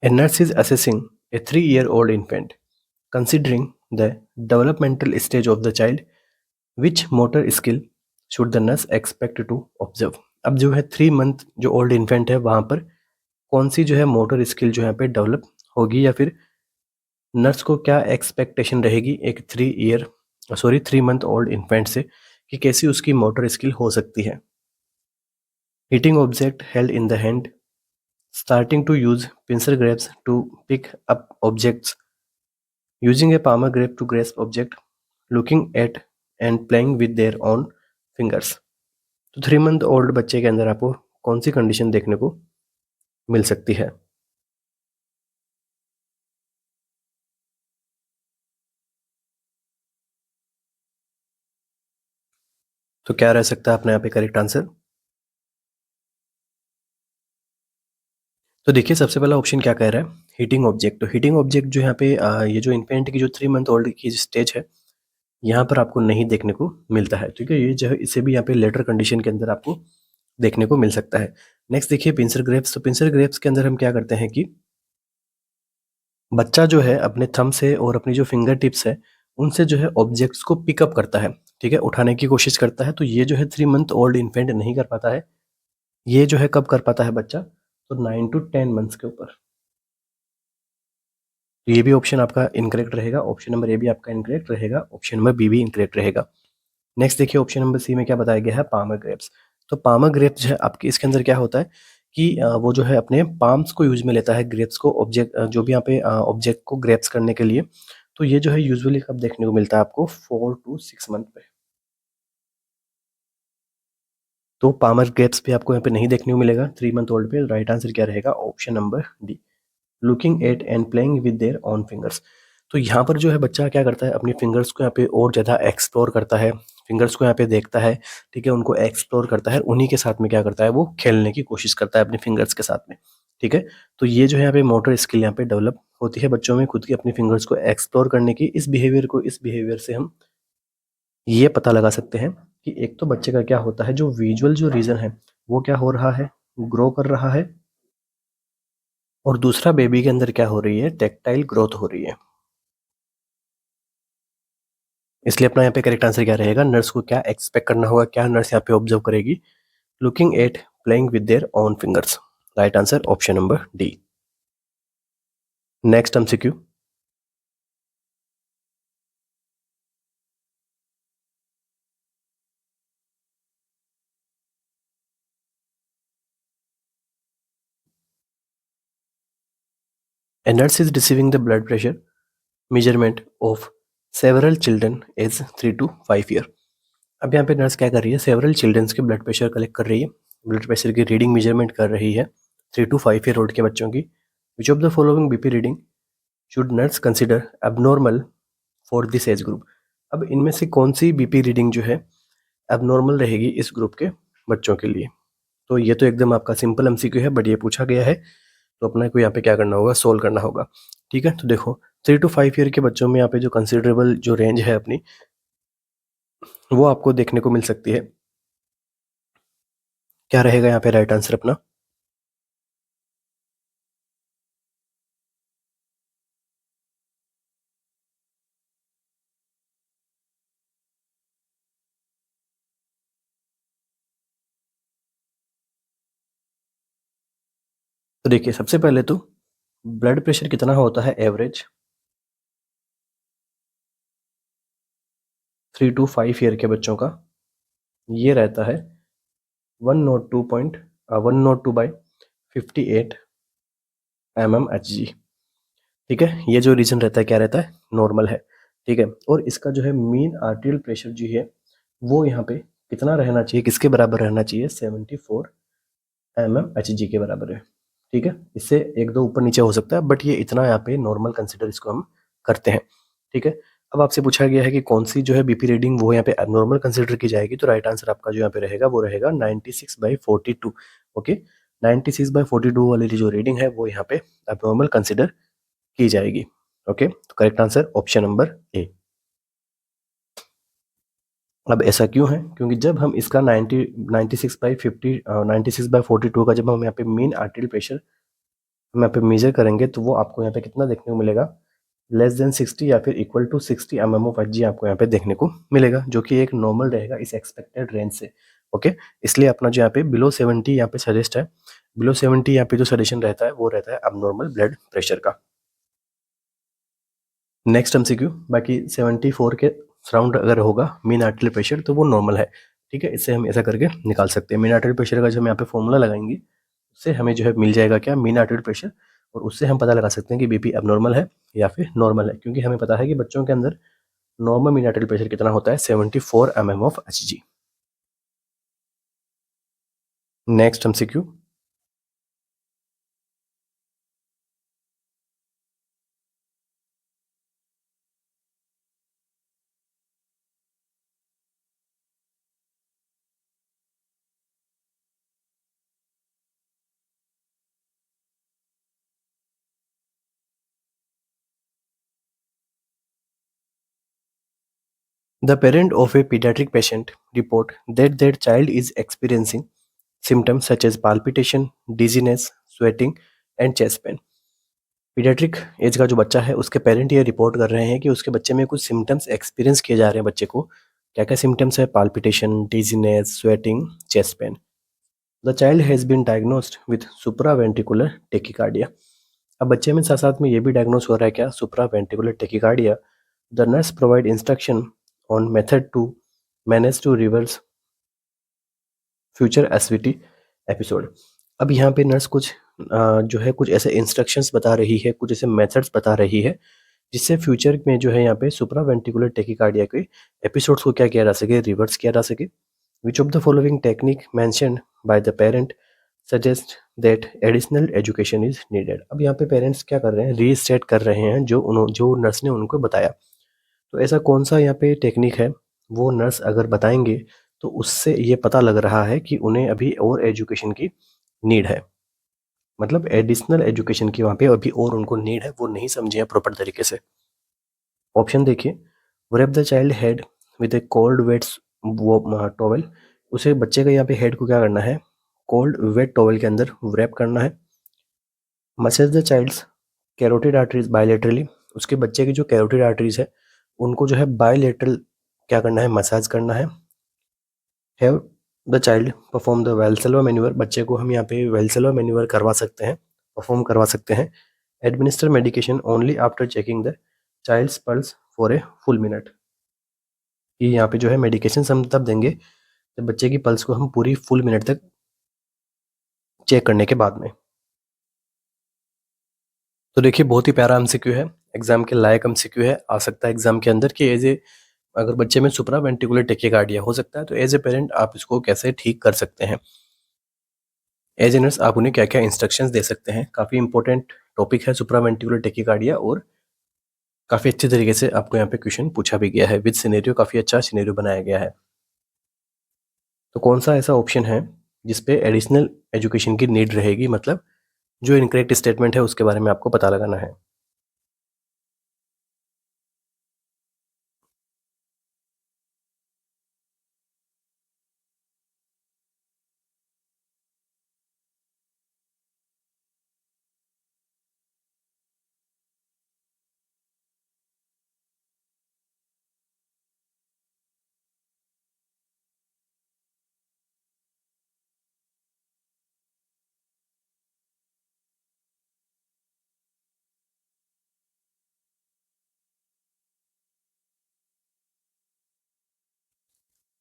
A: a nurse is assessing a 3-year-old infant. Considering the developmental stage of the child, which motor skill should the nurse expect to observe? अब जो है 3 मंथ जो ओल्ड इन्फेंट है वहाँ पर कौन सी जो है मोटर स्किल जो यहाँ पे डेवलप होगी, या फिर नर्स को क्या एक्सपेक्टेशन रहेगी एक 3 मंथ ओल्ड इन्फेंट से, कि कैसी उसकी मोटर स्किल हो सकती है। Heating object held in the hand, starting to use pincer grabs to pick up objects, using a palmer grab to grasp object, looking at and playing with their own fingers। तो 3 month old बच्चे के अंदर आपको कौन सी condition देखने को मिल सकती है? तो क्या रह सकता है अपने यहाँ पे करेक्ट आंसर? तो देखिए सबसे पहला ऑप्शन क्या कह रहा है, हीटिंग ऑब्जेक्ट। तो हीटिंग ऑब्जेक्ट जो यहाँ पे ये जो इन्फेंट की जो 3 मंथ ओल्ड की स्टेज है यहाँ पर आपको नहीं देखने को मिलता है, ठीक है। ये जो है इसे भी यहाँ पे लेटर कंडीशन के अंदर आपको देखने को मिल सकता है। नेक्स्ट देखिए पिंसर ग्रेप्स। तो पिंसर ग्रेप्स के अंदर हम क्या करते हैं कि बच्चा जो है अपने थंब से और अपनी जो फिंगर टिप्स है उनसे जो है ऑब्जेक्ट्स को पिकअप करता है, ठीक है, उठाने की कोशिश करता है। तो ये जो है 3 मंथ ओल्ड इन्फेंट नहीं कर पाता है, ये जो है कब कर पाता है बच्चा, तो 9 to 10 मंथ्स के ऊपर। तो ये भी ऑप्शन आपका इनकरेक्ट रहेगा, ऑप्शन नंबर ए भी आपका इनकरेक्ट रहेगा, ऑप्शन नंबर बी भी इनकरेक्ट रहेगा। नेक्स्ट देखिए ऑप्शन नंबर सी में क्या बताया गया है, पामर ग्रेप्स। तो पामर ग्रेप्स जो है आपके इसके अंदर क्या होता है कि वो जो है अपने पाम्स को यूज में लेता है ग्रेप्स को ऑब्जेक्ट जो भी यहाँ पे ऑब्जेक्ट को ग्रेप्स करने के लिए। तो ये जो है यूजुअली कब देखने को मिलता है आपको 4 to 6 मंथ पे। तो पामर ग्रेप्स भी आपको यहाँ पे नहीं देखने को मिलेगा 3 मंथ ओल्ड पे। राइट आंसर क्या रहेगा, option number D, looking at and playing with their on fingers. तो यहाँ पर जो है बच्चा क्या करता है, अपनी फिंगर्स को यहाँ पे और ज़्यादा एक्सप्लोर करता है, फिंगर्स को यहाँ पे देखता है, ठीक है, उनको एक्सप्लोर करता है, उन्हीं के साथ में क्या करता है, वो खेलने की कोशिश करता है अपने फिंगर्स के साथ में, ठीक है। तो ये जो है यहाँ पे मोटर स्किल यहाँ पे डेवलप होती है बच्चों में, खुद की अपनी फिंगर्स को एक्सप्लोर करने की। इस बिहेवियर से हम ये पता लगा सकते हैं कि एक तो बच्चे का क्या होता है, जो विजुअल जो रीजन है वो क्या हो रहा है, ग्रो कर रहा है, और दूसरा बेबी के अंदर क्या हो रही है, टेक्टाइल ग्रोथ हो रही है। इसलिए अपना यहाँ पे करेक्ट आंसर क्या रहेगा, नर्स को क्या एक्सपेक्ट करना होगा, क्या नर्स यहाँ पे ऑब्जर्व करेगी, looking at playing with their own fingers. Right answer option number D. Next MCQ, a nurse is receiving the blood pressure measurement of several children is 3 to 5 year। अब यहाँ पे nurse क्या कर रही है, सेवरल चिल्ड्रंस के blood pressure collect कर रही है, ब्लड प्रेशर की रीडिंग मेजरमेंट कर रही है 3 to 5 ईयर ओल्ड के बच्चों की। Which of the following BP reading should nurse consider abnormal for this age group. अब इनमें से कौन सी बीपी रीडिंग जो है एबनॉर्मल रहेगी इस ग्रुप के बच्चों के लिए। तो ये तो एकदम आपका सिंपल एमसीक्यू है, बट ये पूछा गया है तो अपना को यहाँ पे क्या करना होगा, सोल्व करना होगा, ठीक है। तो देखो 3 to 5 ईयर के बच्चों में यहाँ पे जो कंसिडरेबल जो रेंज है अपनी, वो आपको देखने को मिल सकती है। क्या रहेगा यहाँ पे राइट आंसर अपना, तो देखिए सबसे पहले तो ब्लड प्रेशर कितना होता है एवरेज 3 to 5 ईयर के बच्चों का, ये रहता है 102/58 mm Hg, ठीक है। ये जो रीजन रहता है क्या रहता है, नॉर्मल है, ठीक है। और इसका जो है मीन आर्टियल प्रेशर जो है वो यहाँ पे कितना रहना चाहिए, किसके बराबर रहना चाहिए, 74 mm Hg के बराबर है, ठीक है। इससे एक दो ऊपर नीचे हो सकता है, बट ये इतना यहाँ पे नॉर्मल कंसिडर इसको हम करते हैं, ठीक है। अब आपसे पूछा गया है कि कौन सी जो है बीपी रीडिंग वो यहाँ पे एबनॉर्मल कंसिडर की जाएगी। तो राइट आंसर आपका जो यहाँ पे रहेगा वो रहेगा 96/42। ओके, 96/42 वाली जो रीडिंग है वो यहाँ पे एबनॉर्मल कंसिडर की जाएगी। ओके, तो correct answer option number A. अब ऐसा क्यों है, क्योंकि जब हम इसका 96/42 का जब हम यहाँ पे मीन आर्टेरियल प्रेशर हम यहाँ पे मेजर करेंगे तो वो आपको यहाँ पे कितना देखने को मिलेगा, लेस देन 60 या फिर इक्वल टू 60 mm/Hg आपको यहाँ पे देखने को मिलेगा, जो कि एक नॉर्मल रहेगा इस एक्सपेक्टेड रेंज से। ओके, इसलिए अपना जो यहाँ पे बिलो 70 यहाँ पे सजेस्ट है, बिलो 70 यहाँ पे जो सजेशन रहता है वो रहता है अबनॉर्मल ब्लड प्रेशर का। नेक्स्ट एमसीक्यू, बाकी 74 के सराउंड अगर होगा मीन आर्टरी प्रेशर तो वो नॉर्मल है, ठीक है। इससे हम ऐसा करके निकाल सकते हैं। मीन आर्टरी प्रेशर का जो हम यहाँ पे फॉर्मूला लगाएंगे उससे हमें जो है मिल जाएगा क्या, मीन आर्टरी प्रेशर, और उससे हम पता लगा सकते हैं कि बीपी अबनॉर्मल है या फिर नॉर्मल है, क्योंकि हमें पता है कि बच्चों के अंदर नॉर्मल मीन आर्टरी प्रेशर कितना होता है, 74 mm/Hg। Next MCQ, the parent of a pediatric patient report that their child is experiencing symptoms such as palpitation, dizziness, sweating and chest pain। Paediatric age का जो बच्चा है उसके पेरेंट ये report कर रहे हैं कि उसके बच्चे में कुछ सिम्टम्स एक्सपीरियंस किए जा रहे हैं। बच्चे को क्या क्या सिम्टम्स है, palpitation, dizziness, sweating, chest pain. The child has been diagnosed with supraventricular tachycardia. अब बच्चे में साथ साथ में ये भी डायग्नोस हो रहा है क्या, supraventricular tachycardia. The nurse provide instruction on method to manage to reverse future SVT episode. अब यहाँ पे नर्स कुछ जो है कुछ ऐसे इंस्ट्रक्शंस बता रही है, कुछ ऐसे मेथड्स बता रही है जिससे फ्यूचर में जो है यहाँ पे सुप्रावेंट्रिकुलर टेकिकार्डिया के एपिसोड्स को क्या किया जा सके, रिवर्स किया जा सके। Which of the following technique mentioned by the parent suggest that additional education is needed. अब यहाँ पे पेरेंट्स क्या कर रहे हैं, रीस्टेट कर रहे हैं जो नर्स ने उनको बताया। तो ऐसा कौन सा यहाँ पे टेक्निक है, वो नर्स अगर बताएंगे तो उससे ये पता लग रहा है कि उन्हें अभी और एजुकेशन की नीड है, मतलब एडिशनल एजुकेशन की वहाँ पे अभी और उनको नीड है, वो नहीं समझे हैं प्रॉपर तरीके से। ऑप्शन देखिए, wrap the child head with a cold wet towel. उसे बच्चे का यहाँ पे हेड को क्या करना है, कोल्ड वेट टॉवल के अंदर रैप करना है। Massage the child's carotid arteries bilaterally. उसके बच्चे की जो कैरोटिड आर्टरीज है उनको जो है बायलेटरल क्या करना है, मसाज करना है। Have the child perform the Valsalva manoeuvre. बच्चे को हम यहाँ पे वेल्सेलो मैन्यूअर करवा सकते हैं, परफॉर्म करवा सकते हैं। Administer medication only after checking the child's pulse for a full minute. कि यहाँ पे जो है मेडिकेशन हम तब देंगे जब बच्चे की पल्स को हम पूरी फुल मिनट तक चेक करने के बाद में। तो देखिए बहुत ही प्यारा एमसीक्यू है, एग्जाम के लायक एमसीक्यू है। आ सकता है एग्जाम के अंदर कि एज ए अगर बच्चे में सुप्रा वेंट्रिकुलर टेकिकार्डिया हो सकता है तो एज ए पेरेंट आप इसको कैसे ठीक कर सकते हैं। एज ए नर्स आप उन्हें क्या क्या इंस्ट्रक्शंस दे सकते हैं। काफ़ी इंपॉर्टेंट टॉपिक है सुप्रा वेंट्रिकुलर टेकिकार्डिया, और काफ़ी अच्छे तरीके से आपको यहाँ पे क्वेश्चन पूछा भी गया है विद सिनेरियो, काफ़ी अच्छा सिनेरियो बनाया गया है। तो कौन सा ऐसा ऑप्शन है जिसपे एडिशनल एजुकेशन की नीड रहेगी, मतलब जो इनकरेक्ट स्टेटमेंट है उसके बारे में आपको पता लगाना है।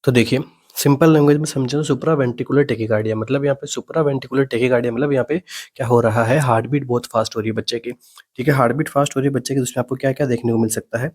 A: तो देखिए सिंपल लैंग्वेज में समझे तो सुप्रा वेंट्रिकुलर टेकिकार्डिया मतलब यहाँ पे सुप्रा वेंट्रिकुलर टेकिकार्डिया मतलब यहाँ पे क्या हो रहा है, हार्ट बीट बहुत फास्ट हो रही है बच्चे की। ठीक है, हार्ट बीट फास्ट हो रही है बच्चे की, तो उसमें आपको क्या क्या देखने को मिल सकता है।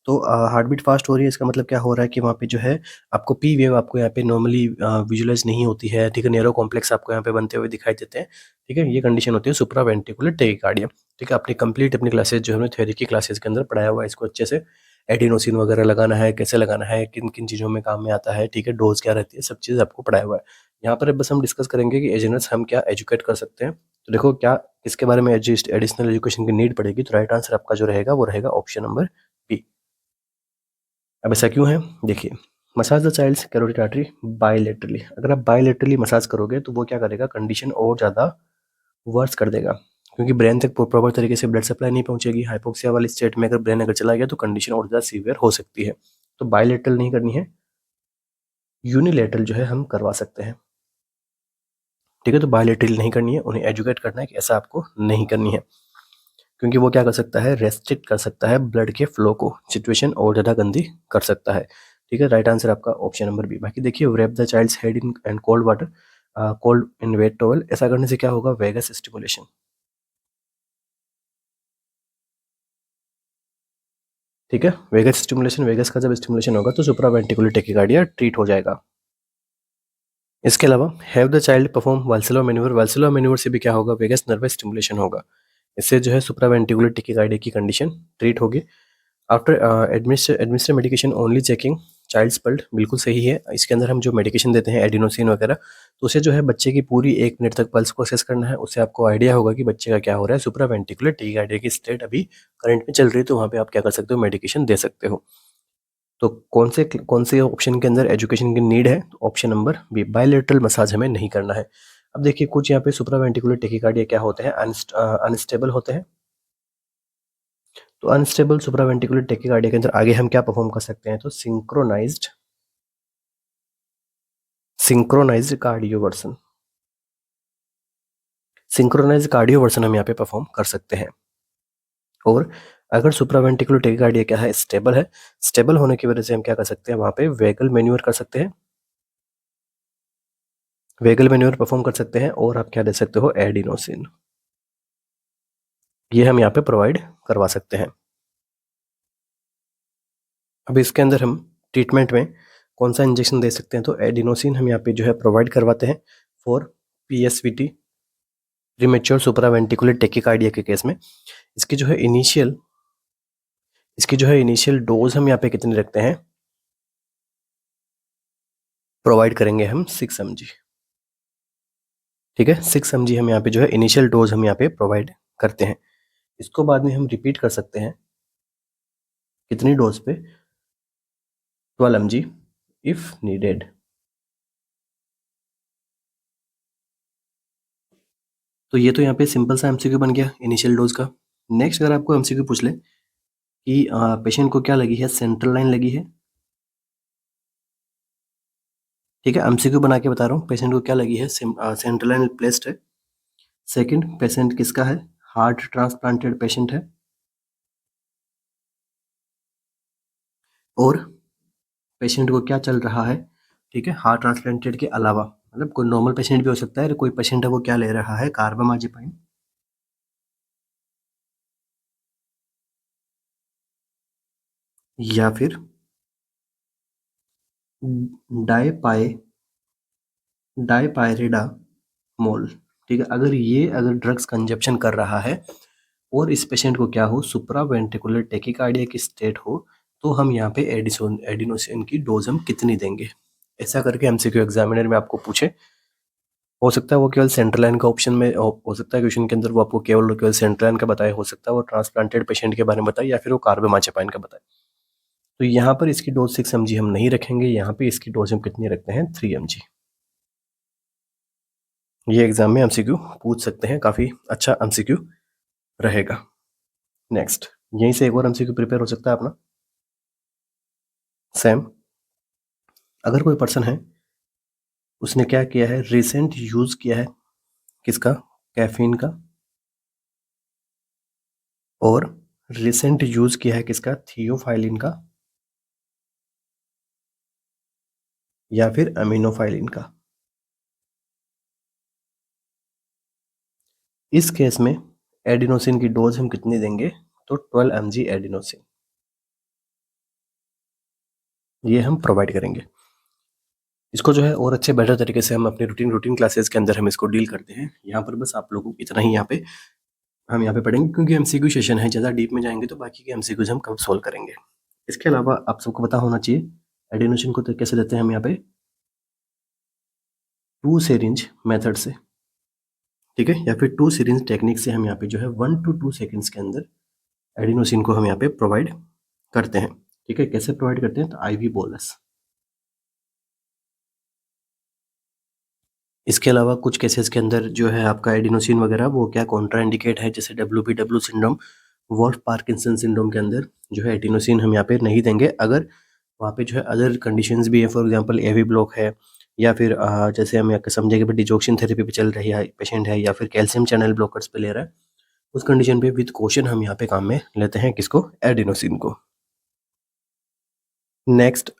A: तो हार्ट बीट फास्ट हो रही है, इसका मतलब क्या हो रहा है कि वहाँ पे जो है आपको पी वेव आपको यहाँ पे नॉर्मली विजुलाइज नहीं होती है। ठीक है, नेरो कॉम्प्लेक्स आपको यहाँ पे बनते हुए दिखाई देते हैं। ठीक है, ये कंडीशन होती है सुप्रा वेंट्रिकुलर टेकिकार्डिया। ठीक है, आपने कंप्लीट अपनी क्लासेज जो है थ्योरी की क्लासेज के अंदर पढ़ाया हुआ है इसको अच्छे से। एडिनोसिन वगैरह लगाना है, कैसे लगाना है, किन किन चीज़ों में काम में आता है, ठीक है, डोज क्या रहती है, सब चीज़ आपको पढ़ाया हुआ है। यहाँ पर बस हम डिस्कस करेंगे कि एजेंट्स हम क्या एजुकेट कर सकते हैं। तो देखो क्या इसके बारे में एडिशनल एजुकेशन की नीड पड़ेगी, तो राइट आंसर आपका जो रहेगा वो रहेगा ऑप्शन नंबर बी। अब ऐसा क्यों है, देखिए, massage the child's carotid artery bilaterally. अगर आप बायलेटरली मसाज करोगे तो वो क्या करेगा, कंडीशन और ज़्यादा वर्स कर देगा, क्योंकि ब्रेन तक प्रॉपर तरीके से ब्लड सप्लाई नहीं पहुंचेगी। हाइपोक्सिया वाली स्टेट में अगर ब्रेन अगर चला गया तो कंडीशन और ज़्यादा सीवियर हो सकती है। तो बायलेटरल नहीं करनी है, यूनिलेटरल जो है हम करवा सकते हैं। ठीक है, तो बायलेटरल नहीं करनी है, उन्हें एजुकेट करना है कि ऐसा आपको नहीं करनी है, क्योंकि वो क्या कर सकता है, रेस्ट्रिक्ट कर सकता है ब्लड के फ्लो को, सिचुएशन और ज़्यादा गंदी कर सकता है। ठीक है, राइट आंसर आपका ऑप्शन नंबर बी। बाकी देखिए, wrap the child's head in and cold water, cold in wet towel, ऐसा करने से क्या होगा, वेगस स्टिमुलेशन। ठीक है, वेगस स्टिमुलेशन, वेगस का जब स्टिमुलेशन होगा तो सुप्रावेंट्रिकुलर टेकिकार्डिया ट्रीट हो जाएगा। इसके अलावा have the child perform Valsalva manoeuvre, Valsalva manoeuvre से भी क्या होगा, वेगस नर्वस स्टिमुलेशन होगा। इससे जो है सुप्रावेंट्रिकुलर टेकिकार्डिया की कंडीशन ट्रीट होगी। After administer medication only checking child's pulse, बिल्कुल सही है। इसके अंदर हम जो मेडिकेशन देते हैं एडिनोसिन वगैरह, तो उसे जो है बच्चे की पूरी 1 मिनट तक पल्स को असेस करना है। उससे आपको आइडिया होगा कि बच्चे का क्या हो रहा है, सुप्रावेंट्रिकुलर टेकिकार्डिया की स्टेट अभी करंट में चल रही है, तो वहाँ पे आप क्या कर सकते हो, मेडिकेशन दे सकते हो। तो कौन से ऑप्शन के अंदर एजुकेशन की नीड है, तो option number B, bilateral massage हमें नहीं करना है। अब देखिए कुछ यहाँ पे सुप्रावेंट्रिकुलर टेकिकार्डिया क्या होते हैं, अनस्टेबल होते हैं। तो अनस्टेबल सुप्रावेंट्रिकुलर टेकिकार्डिया के अंदर आगे हम क्या परफॉर्म कर सकते हैं, तो synchronised cardioversion, synchronised cardioversion हम यहाँ पे परफॉर्म कर सकते हैं। और अगर सुप्रावेंट्रिकुलर टेकिकार्डिया क्या है, स्टेबल है, स्टेबल होने की वजह से हम क्या कर सकते हैं, वहाँ पे वेगल मैन्यूअर कर सकते हैं, वेगल मैन्यूअर परफॉर्म कर सकते हैं, और आप क्या दे सकते हो, एडिनोसिन, ये हम यहाँ पे प्रोवाइड करवा सकते हैं। अब इसके अंदर हम ट्रीटमेंट में कौन सा इंजेक्शन दे सकते हैं, तो एडिनोसिन हम यहाँ पे जो है प्रोवाइड करवाते हैं for PSVT, premature supraventricular tachycardia के केस में। इसकी जो है इनिशियल डोज हम यहाँ पे कितनी रखते हैं, प्रोवाइड करेंगे हम 6 mg, ठीक है, 6 mg हम यहाँ पे जो है इनिशियल डोज हम यहाँ पे प्रोवाइड करते हैं। इसको बाद में हम रिपीट कर सकते हैं कितनी डोज पे, 12 mg इफ नीडेड। तो ये तो यहाँ पे सिंपल सा MCQ बन गया इनिशियल डोज का। नेक्स्ट अगर आपको MCQ पूछ ले कि पेशेंट को क्या लगी है, सेंट्रल लाइन लगी है, ठीक है, MCQ बना के बता रहा हूँ, पेशेंट को क्या लगी है, सेंट्रल लाइन प्लेस्ड है। सेकंड, पेशेंट किसका है, हार्ट ट्रांसप्लांटेड पेशेंट है। और पेशेंट को क्या चल रहा है, ठीक है, हार्ट ट्रांसप्लांटेड के अलावा, मतलब कोई नॉर्मल पेशेंट भी हो सकता है, कोई पेशेंट है वो क्या ले रहा है, कार्बामाजिपाइन, या फिर डाइपाई डाइपाइरिडामोल, ठीक है। अगर ड्रग्स कंजप्शन कर रहा है और इस पेशेंट को क्या हो, सुप्रावेंट्रिकुलर टेकिकार्डिया की स्टेट हो, तो हम यहाँ पे एडिनोसिन की डोज हम कितनी देंगे, ऐसा करके MCQ एग्जामिनर में आपको पूछे। हो सकता है वो केवल सेंट्रल लाइन का ऑप्शन में हो सकता है क्वेश्चन के अंदर वो आपको केवल सेंट्रल लाइन का बताए, हो सकता है वो ट्रांसप्लांटेड पेशेंट के बारे में बताए, या फिर वो कार्बामाजिपाइन का बताए। तो यहाँ पर इसकी डोज 6 mg हम नहीं रखेंगे, यहाँ पे इसकी डोज हम कितनी रखते हैं, 3 mg। ये एग्जाम में MCQ पूछ सकते हैं, काफी अच्छा MCQ रहेगा। नेक्स्ट, यहीं से एक और MCQ प्रिपेयर हो सकता है अपना। सेम, अगर कोई पर्सन है, उसने क्या किया है, रिसेंट यूज किया है किसका, कैफीन का, और रिसेंट यूज किया है किसका, थियोफाइलिन का, या फिर अमीनोफाइलिन का। इस केस में एडिनोसिन की डोज हम कितनी देंगे, तो 12 mg एडिनोसिन, ये हम प्रोवाइड करेंगे। इसको जो है और अच्छे बेटर तरीके से हम अपने रूटीन क्लासेस के अंदर हम इसको डील करते हैं। यहाँ पर बस आप लोगों को इतना ही हम यहाँ पे पढ़ेंगे, क्योंकि MCQ सेशन है, ज़्यादा डीप में जाएंगे तो बाकी के MCQs हम कब सोल्व करेंगे। इसके अलावा आप सबको पता होना चाहिए एडिनोसिन को तो कैसे देते हैं हम यहाँ पे, 2 सिरिंज मेथड से, ठीक है, या फिर 2 सिरिंज टेक्निक से हम यहाँ पे जो है 1 to 2 सेकेंड्स के अंदर एडिनोसिन को हम यहाँ पे प्रोवाइड करते हैं, ठीक है। कैसे प्रोवाइड करते हैं, तो IV बोलस। इसके अलावा कुछ केसेस के अंदर जो है आपका एडिनोसिन वगैरह वो क्या कॉन्ट्रा इंडिकेट है, जैसे WPW syndrome, Wolff Parkinson syndrome के अंदर जो है एडिनोसिन हम यहाँ पे नहीं देंगे। अगर वहाँ पे जो है अदर कंडीशंस भी है, फॉर एग्जांपल AV ब्लॉक है, या फिर जैसे हम यहाँ समझे कि डिजोक्सिन थेरेपी पे चल रही है पेशेंट है, या फिर कैल्शियम चैनल ब्लॉकर्स पे ले रहा है, उस कंडीशन पे विद कॉशन हम यहाँ पे काम में लेते हैं किसको, एडिनोसिन को। नेक्स्ट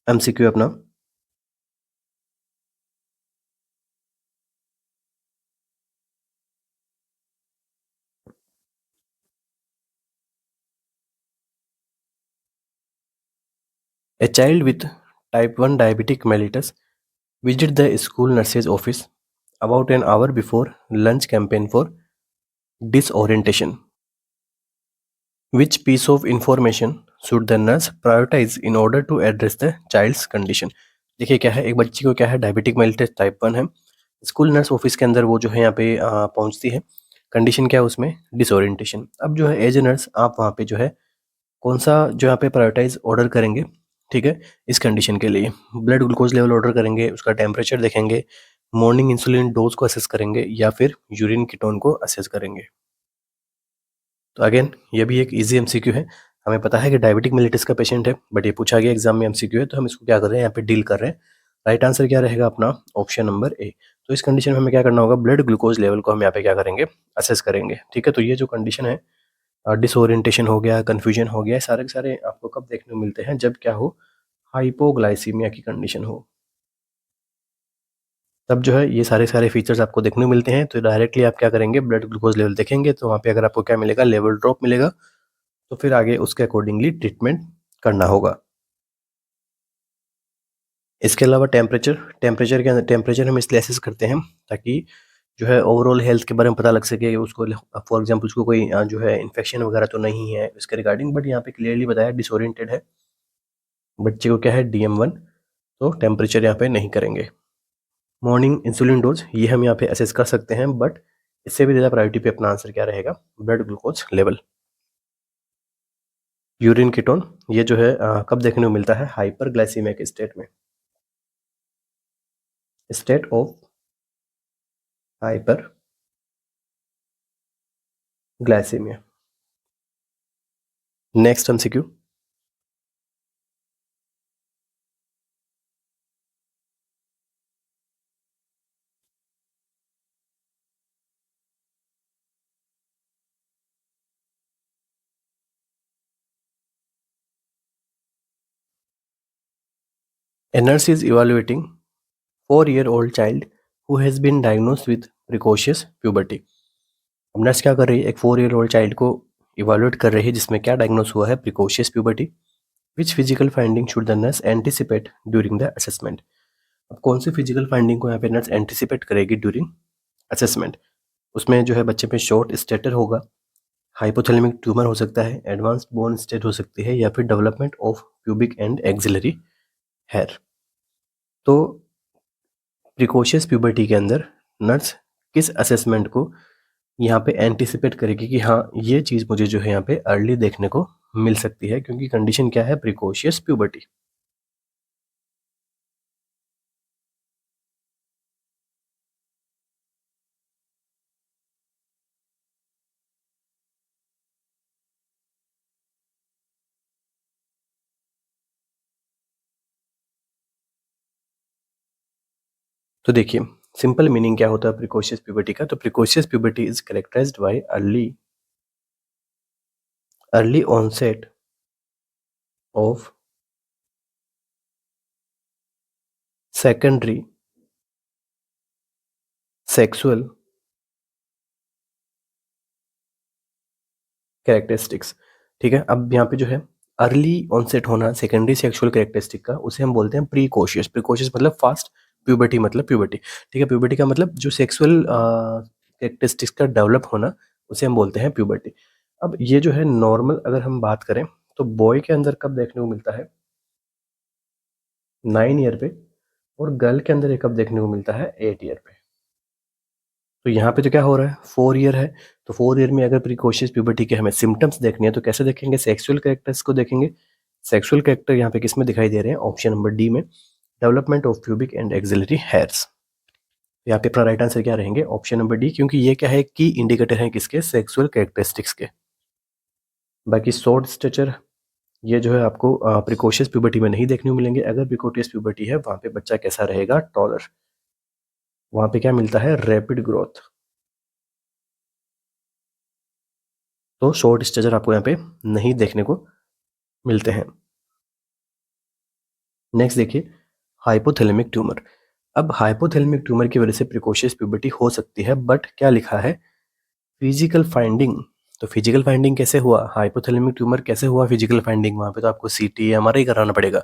A: MCQ अपना, A child with type 1 diabetic mellitus visit the school nurse's office about an hour before lunch campaign for disorientation. Which piece of information should the nurse prioritize in order to address the child's condition? देखिए क्या है, एक बच्ची को क्या है, diabetic mellitus type 1 है, school nurse office के अंदर वो जो है यहाँ पे पहुंचती है, कंडीशन क्या है उसमें, डिसोरिएंटेशन। अब जो है एज ए नर्स आप वहाँ पे जो है कौन सा जो यहाँ पे प्रायोरिटाइज ऑर्डर करेंगे, ठीक है, इस कंडीशन के लिए ब्लड ग्लूकोज लेवल ऑर्डर करेंगे, उसका टेम्परेचर देखेंगे, मॉर्निंग इंसुलिन डोज को असेस करेंगे, या फिर यूरिन कीटोन को असेस करेंगे। तो अगेन ये भी एक इजी MCQ है, हमें पता है कि डायबिटिक मेलिटस का पेशेंट है, बट ये पूछा गया एग्जाम में MCQ है, तो हम इसको क्या कर रहे हैं, यहाँ पे डील कर रहे हैं। राइट आंसर क्या रहेगा अपना, ऑप्शन नंबर A। तो इस कंडीशन में हमें क्या करना होगा, ब्लड ग्लूकोज लेवल को हम यहाँ पे क्या करेंगे, असेस करेंगे, ठीक है। तो ये जो कंडीशन है डिसओरिएंटेशन हो गया, कन्फ्यूजन हो गया, सारे के सारे आपको कब देखने को मिलते हैं? जब क्या हो, हाइपोग्लाइसीमिया की कंडीशन हो, तब जो है ये सारे सारे फीचर्स आपको देखने को मिलते हैं। तो डायरेक्टली आप क्या करेंगे, ब्लड ग्लूकोज लेवल देखेंगे, तो वहाँ पे अगर आपको क्या मिलेगा, लेवल ड्रॉप मिलेगा, तो फिर आगे उसके अकॉर्डिंगली ट्रीटमेंट करना होगा। इसके अलावा टेम्परेचर, टेम्परेचर के अंदर टेम्परेचर हम इसलिए एसेस करते हैं ताकि जो है ओवरऑल हेल्थ के बारे में पता लग सके उसको। फॉर एग्जांपल उसको कोई जो है इन्फेक्शन वगैरह तो नहीं है इसके रिगार्डिंग, बट यहाँ पे क्लियरली बताया डिसोरिएंटेड है बच्चे को, क्या है DM1, तो टेम्परेचर यहाँ पे नहीं करेंगे। मॉर्निंग इंसुलिन डोज ये हम यहाँ पे असेस कर सकते हैं, बट इससे भी ज़्यादा प्रायोरिटी पे अपना आंसर क्या रहेगा, blood glucose level. Urine ketone ये जो है कब देखने को मिलता है, हाइपरग्लाइसीमिया के स्टेट में, state of hyperglycaemia. Next MCQ, a nurse is evaluating 4-year-old child who has been diagnosed with precocious puberty। अब नर्स क्या कर रही है, एक 4-year-old चाइल्ड को इवेलुएट कर रही है जिसमें क्या डायग्नोस हुआ है, precocious puberty. Which physical finding should the nurse anticipate during the assessment. अब कौन सी फिजिकल फाइंडिंग को यहाँ पे नर्स एंटिसिपेट करेगी ड्यूरिंग असेसमेंट? उसमें जो है बच्चे पे शॉर्ट स्टेटर होगा, हाइपोथैलेमिक ट्यूमर हो सकता है, एडवांस्ड बोन स्टेट हो सकती है, या फिर development of pubic and axillary hair. तो प्रिकॉशियस प्यूबर्टी के अंदर नर्स किस असेसमेंट को यहाँ पे एंटिसिपेट करेगी कि हाँ ये चीज़ मुझे जो है यहाँ पे अर्ली देखने को मिल सकती है, क्योंकि कंडीशन क्या है, प्रिकॉशियस प्यूबर्टी। तो देखिए सिंपल मीनिंग क्या होता है प्रिकॉशियस प्यूबर्टी का, तो precocious puberty is characterised by early onset of secondary sexual characteristics. ठीक है, अब यहाँ पे जो है अर्ली ऑनसेट होना सेकेंडरी सेक्सुअल कैरेक्टरिस्टिक का, उसे हम बोलते हैं प्रीकॉशियस। प्रीकॉशियस मतलब फास्ट, प्यूबर्टी मतलब प्यूबर्टी। ठीक है, प्यूबर्टी का मतलब जो सेक्सुअल कैरेक्टरिस्टिक्स का डेवलप होना, उसे हम बोलते हैं प्यूबर्टी। अब ये जो है नॉर्मल अगर हम बात करें तो बॉय के अंदर कब देखने को मिलता है, 9 ईयर पे, और गर्ल के अंदर ये कब देखने को मिलता है, 8 ईयर पे। तो यहाँ पे तो क्या हो रहा है, 4 ईयर है, तो 4 ईयर में अगर प्रीकॉशियस प्यूबर्टी के हमें सिम्टम्स देखने हैं तो कैसे देखेंगे, सेक्सुअल कैरेक्टर्स को देखेंगे। सेक्सुअल कैरेक्टर यहाँ पे किस में दिखाई दे रहे हैं, ऑप्शन नंबर डी में, development of pubic and axillary hairs. यहाँ पे अपना राइट आंसर क्या रहेंगे, ऑप्शन नंबर डी, क्योंकि ये क्या है की इंडिकेटर है किसके, सेक्सुअल कैरेक्टरिस्टिक्स के। बाकी शॉर्ट स्टेचर ये जो है आपको प्रिकॉशियस प्यूबर्टी में नहीं देखने को मिलेंगे। अगर प्रिकॉशियस प्यूबर्टी है वहाँ पे बच्चा कैसा रहेगा, टॉलर, वहाँ पे क्या मिलता है, रैपिड ग्रोथ। तो शॉर्ट स्टेचर आपको यहाँ पे नहीं देखने को मिलते हैं। नेक्स्ट देखिए, हाइपोथैलेमिक ट्यूमर। अब हाइपोथैलेमिक ट्यूमर की वजह से प्रिकॉशियस प्यूबर्टी हो सकती है, बट क्या लिखा है, फिजिकल फाइंडिंग। तो फिजिकल फाइंडिंग कैसे हुआ, हाइपोथैलेमिक ट्यूमर कैसे हुआ फिजिकल फाइंडिंग, वहाँ पे तो आपको CT MRI कराना पड़ेगा।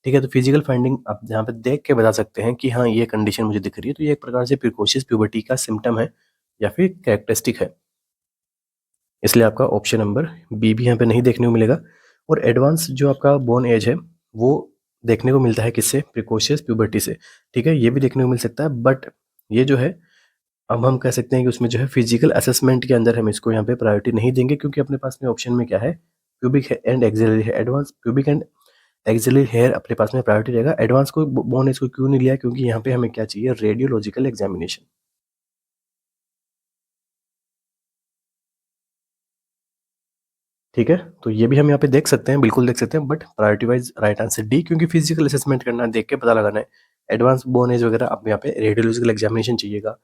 A: ठीक है, तो फिजिकल फाइंडिंग आप यहाँ पे देख के बता सकते हैं कि हाँ ये कंडीशन मुझे दिख रही है, तो ये एक प्रकार से प्रिकॉशियस प्यूबर्टी का सिम्टम है या फिर कैरेक्टरिस्टिक है। इसलिए आपका ऑप्शन नंबर बी भी यहाँ पे नहीं देखने को मिलेगा। और एडवांस जो आपका बोर्न एज है वो देखने को मिलता है किससे, प्रिकॉशियस प्यूबर्टी से। ठीक है, ये भी देखने को मिल सकता है, बट ये जो है अब हम कह सकते हैं कि उसमें जो है फिजिकल असेसमेंट के अंदर हम इसको यहाँ पे प्रायोरिटी नहीं देंगे, क्योंकि अपने पास में ऑप्शन में क्या है, pubic and axillary hair. Advance pubic and axillary hair अपने पास में प्रायोरिटी रहेगा। एडवांस को बोर्न एज को क्यों नहीं लिया, क्योंकि यहाँ पे हमें क्या चाहिए, रेडियोलॉजिकल एग्जामिनेशन। ठीक है, तो ये भी हम यहाँ पे देख सकते हैं, बिल्कुल देख सकते हैं, but priority wise right answer D, क्योंकि फिजिकल असेसमेंट करना है, देख के पता लगाना है। एडवांस बोन एज वगैरह अब यहाँ पे रेडियोलॉजिकल एग्जामिनेशन चाहिएगा।